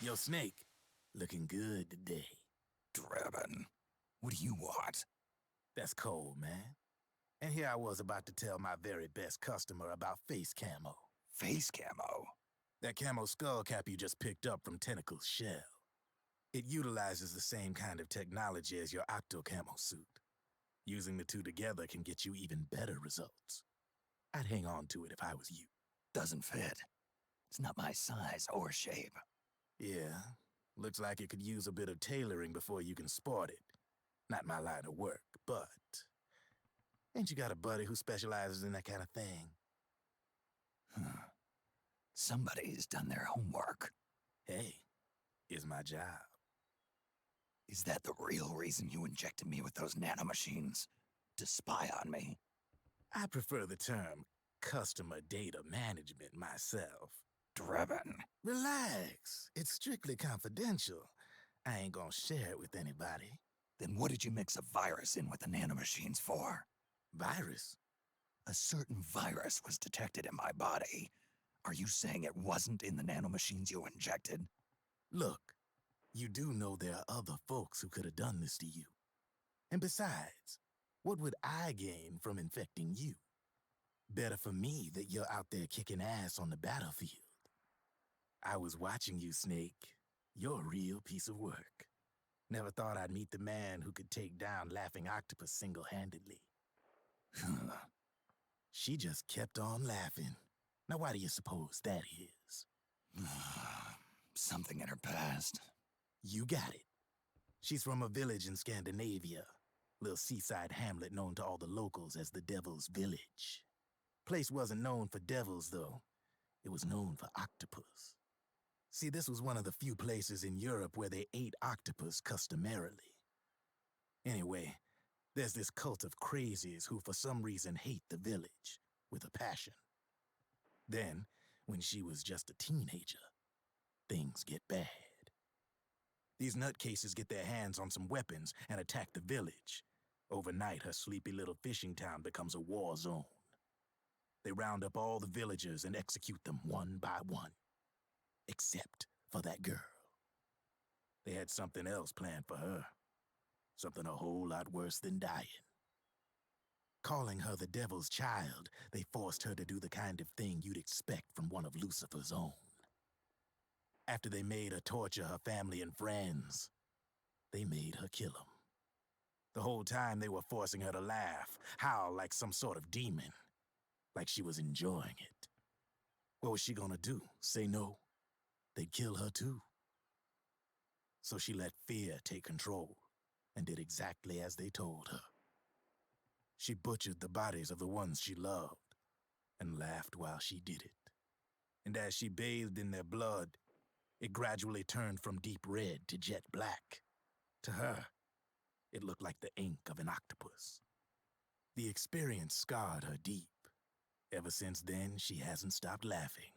Yo, Snake. Looking good today. Driven. What do you want? That's cold, man. And here I was about to tell my very best customer about face camo. Face camo? That camo skull cap you just picked up from Tentacle's shell. It utilizes the same kind of technology as your Octo camo suit. Using the two together can get you even better results. I'd hang on to it if I was you. Doesn't fit. It's not my size or shape. Yeah, looks like it could use a bit of tailoring before you can sport it. Not my line of work, but... Ain't you got a buddy who specializes in that kind of thing? Somebody's done their homework. Hey, it's my job. Is that the real reason you injected me with those nanomachines? To spy on me? I prefer the term customer data management myself. Drebin. Relax. It's strictly confidential. I ain't gonna share it with anybody. Then what did you mix a virus in with the nanomachines for? Virus? A certain virus was detected in my body. Are you saying it wasn't in the nanomachines you injected? Look, you do know there are other folks who could have done this to you. And besides, what would I gain from infecting you? Better for me that you're out there kicking ass on the battlefield. I was watching you, Snake. You're a real piece of work. Never thought I'd meet the man who could take down Laughing Octopus single-handedly. She just kept on laughing. Now why do you suppose that is? Something in her past. You got it. She's from a village in Scandinavia. Little seaside hamlet known to all the locals as the Devil's Village. Place wasn't known for devils, though. It was known for octopus. See, this was one of the few places in Europe where they ate octopus customarily. Anyway, there's this cult of crazies who for some reason hate the village with a passion. Then, when she was just a teenager, things get bad. These nutcases get their hands on some weapons and attack the village. Overnight, her sleepy little fishing town becomes a war zone. They round up all the villagers and execute them one by one. Except for that girl. They had something else planned for her. Something a whole lot worse than dying. Calling her the devil's child, they forced her to do the kind of thing you'd expect from one of Lucifer's own. After they made her torture her family and friends, they made her kill them. The whole time they were forcing her to laugh, howl like some sort of demon. Like she was enjoying it. What was she gonna do? Say no? They'd kill her too. So she let fear take control and did exactly as they told her. She butchered the bodies of the ones she loved and laughed while she did it. And as she bathed in their blood, it gradually turned from deep red to jet black. To her, it looked like the ink of an octopus. The experience scarred her deep. Ever since then, she hasn't stopped laughing.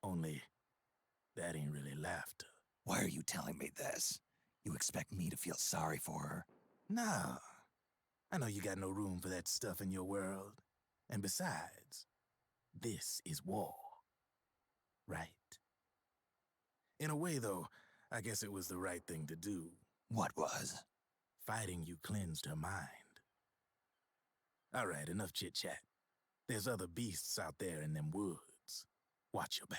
Only, that ain't really laughter. Why are you telling me this? You expect me to feel sorry for her? Nah. I know you got no room for that stuff in your world. And besides, this is war. Right? In a way, though, I guess it was the right thing to do. What was? Fighting you cleansed her mind. All right, enough chit-chat. There's other beasts out there in them woods. Watch your back.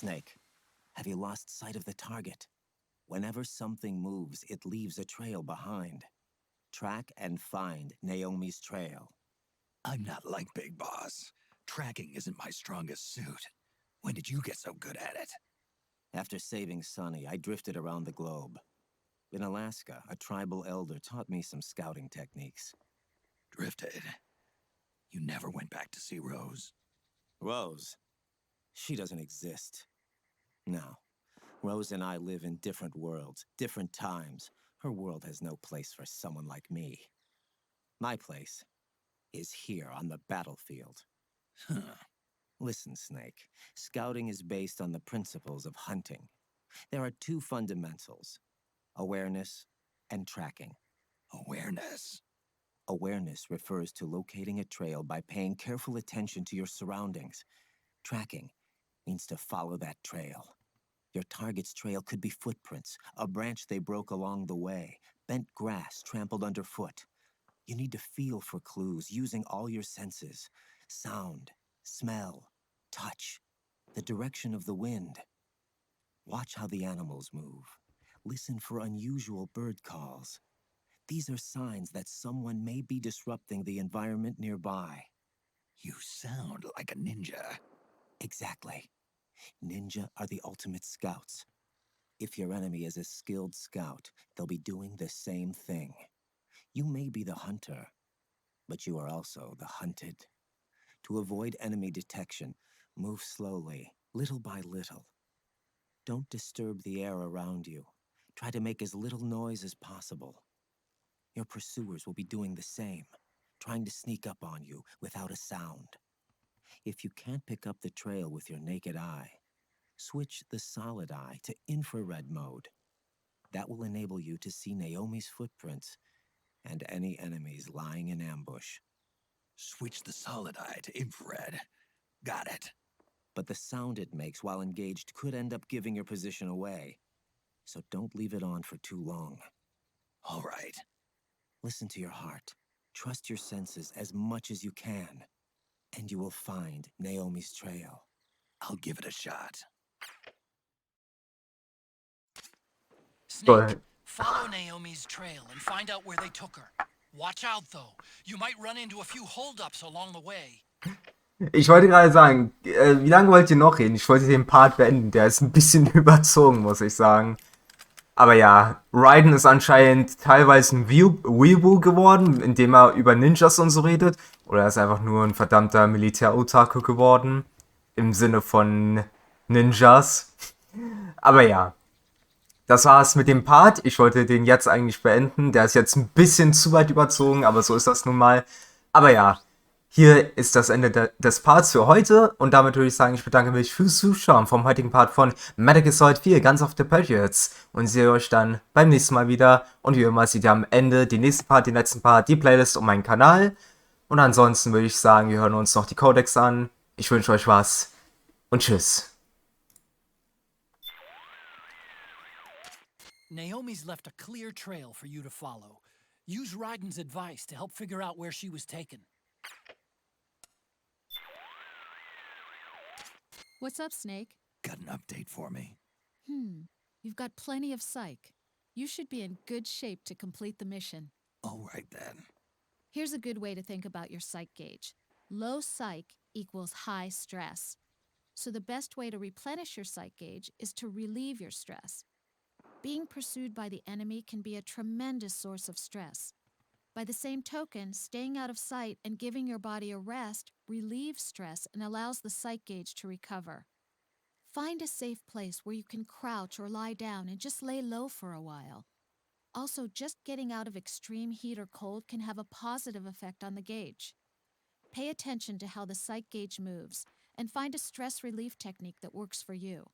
Snake, have you lost sight of the target? Whenever something moves, it leaves a trail behind. Track and find Naomi's trail. I'm not like Big Boss. Tracking isn't my strongest suit. When did you get so good at it? After saving Sunny, I drifted around the globe. In Alaska, a tribal elder taught me some scouting techniques. Drifted. You never went back to see Rose? Rose? She doesn't exist. No. Rose and I live in different worlds, different times. Her world has no place for someone like me. My place is here on the battlefield. Huh. Listen, Snake. Scouting is based on the principles of hunting. There are two fundamentals: awareness and tracking. Awareness? Awareness refers to locating a trail by paying careful attention to your surroundings. Tracking means to follow that trail. Your target's trail could be footprints, a branch they broke along the way, bent grass trampled underfoot. You need to feel for clues using all your senses: sound, smell, touch, the direction of the wind. Watch how the animals move. Listen for unusual bird calls. These are signs that someone may be disrupting the environment nearby. You sound like a ninja. Exactly. Ninja are the ultimate scouts. If your enemy is a skilled scout, they'll be doing the same thing. You may be the hunter, but you are also the hunted. To avoid enemy detection, move slowly, little by little. Don't disturb the air around you. Try to make as little noise as possible. Your pursuers will be doing the same, trying to sneak up on you without a sound. If you can't pick up the trail with your naked eye, switch the solid eye to infrared mode. That will enable you to see Naomi's footprints and any enemies lying in ambush. Switch the solid eye to infrared. Got it. But the sound it makes while engaged could end up giving your position away. So don't leave it on for too long. All right. Listen to your heart. Trust your senses as much as you can. And you will find Naomi's trail. I'll give it a shot. Go Snake, ahead. follow Naomi's trail and find out where they took her. Watch out, though. You might run into a few holdups along the way. Ich wollte gerade sagen, wie lange wollt ihr noch reden? Ich wollte den Part beenden, der ist ein bisschen überzogen, muss ich sagen. Aber ja, Raiden ist anscheinend teilweise ein Weeaboo geworden, indem er über Ninjas und so redet. Oder er ist einfach nur ein verdammter Militär-Otaku geworden. Im Sinne von Ninjas. Aber ja, das war's mit dem Part. Ich wollte den jetzt eigentlich beenden. Der ist jetzt ein bisschen zu weit überzogen, aber so ist das nun mal. Aber ja, hier ist das Ende des Parts für heute. Und damit würde ich sagen, ich bedanke mich fürs Zuschauen vom heutigen Part von Metal-Gear Solid 4, Guns of the Patriots. Und sehe euch dann beim nächsten Mal wieder. Und wie immer seht ihr am Ende den nächsten Part, den letzten Part, die Playlist und meinen Kanal. Und ansonsten würde ich sagen, wir hören uns noch die Codex an. Ich wünsche euch was und tschüss. Naomi's left a clear trail for you to follow. Use Raiden's advice to help figure out where she was taken. What's up, Snake? Got an update for me? You've got plenty of psych. You should be in good shape to complete the mission. All right, then. Here's a good way to think about your psych gauge. Low psych equals high stress. So the best way to replenish your psych gauge is to relieve your stress. Being pursued by the enemy can be a tremendous source of stress. By the same token, staying out of sight and giving your body a rest relieves stress and allows the psych gauge to recover. Find a safe place where you can crouch or lie down and just lay low for a while. Also, just getting out of extreme heat or cold can have a positive effect on the gauge. Pay attention to how the psych gauge moves and find a stress relief technique that works for you.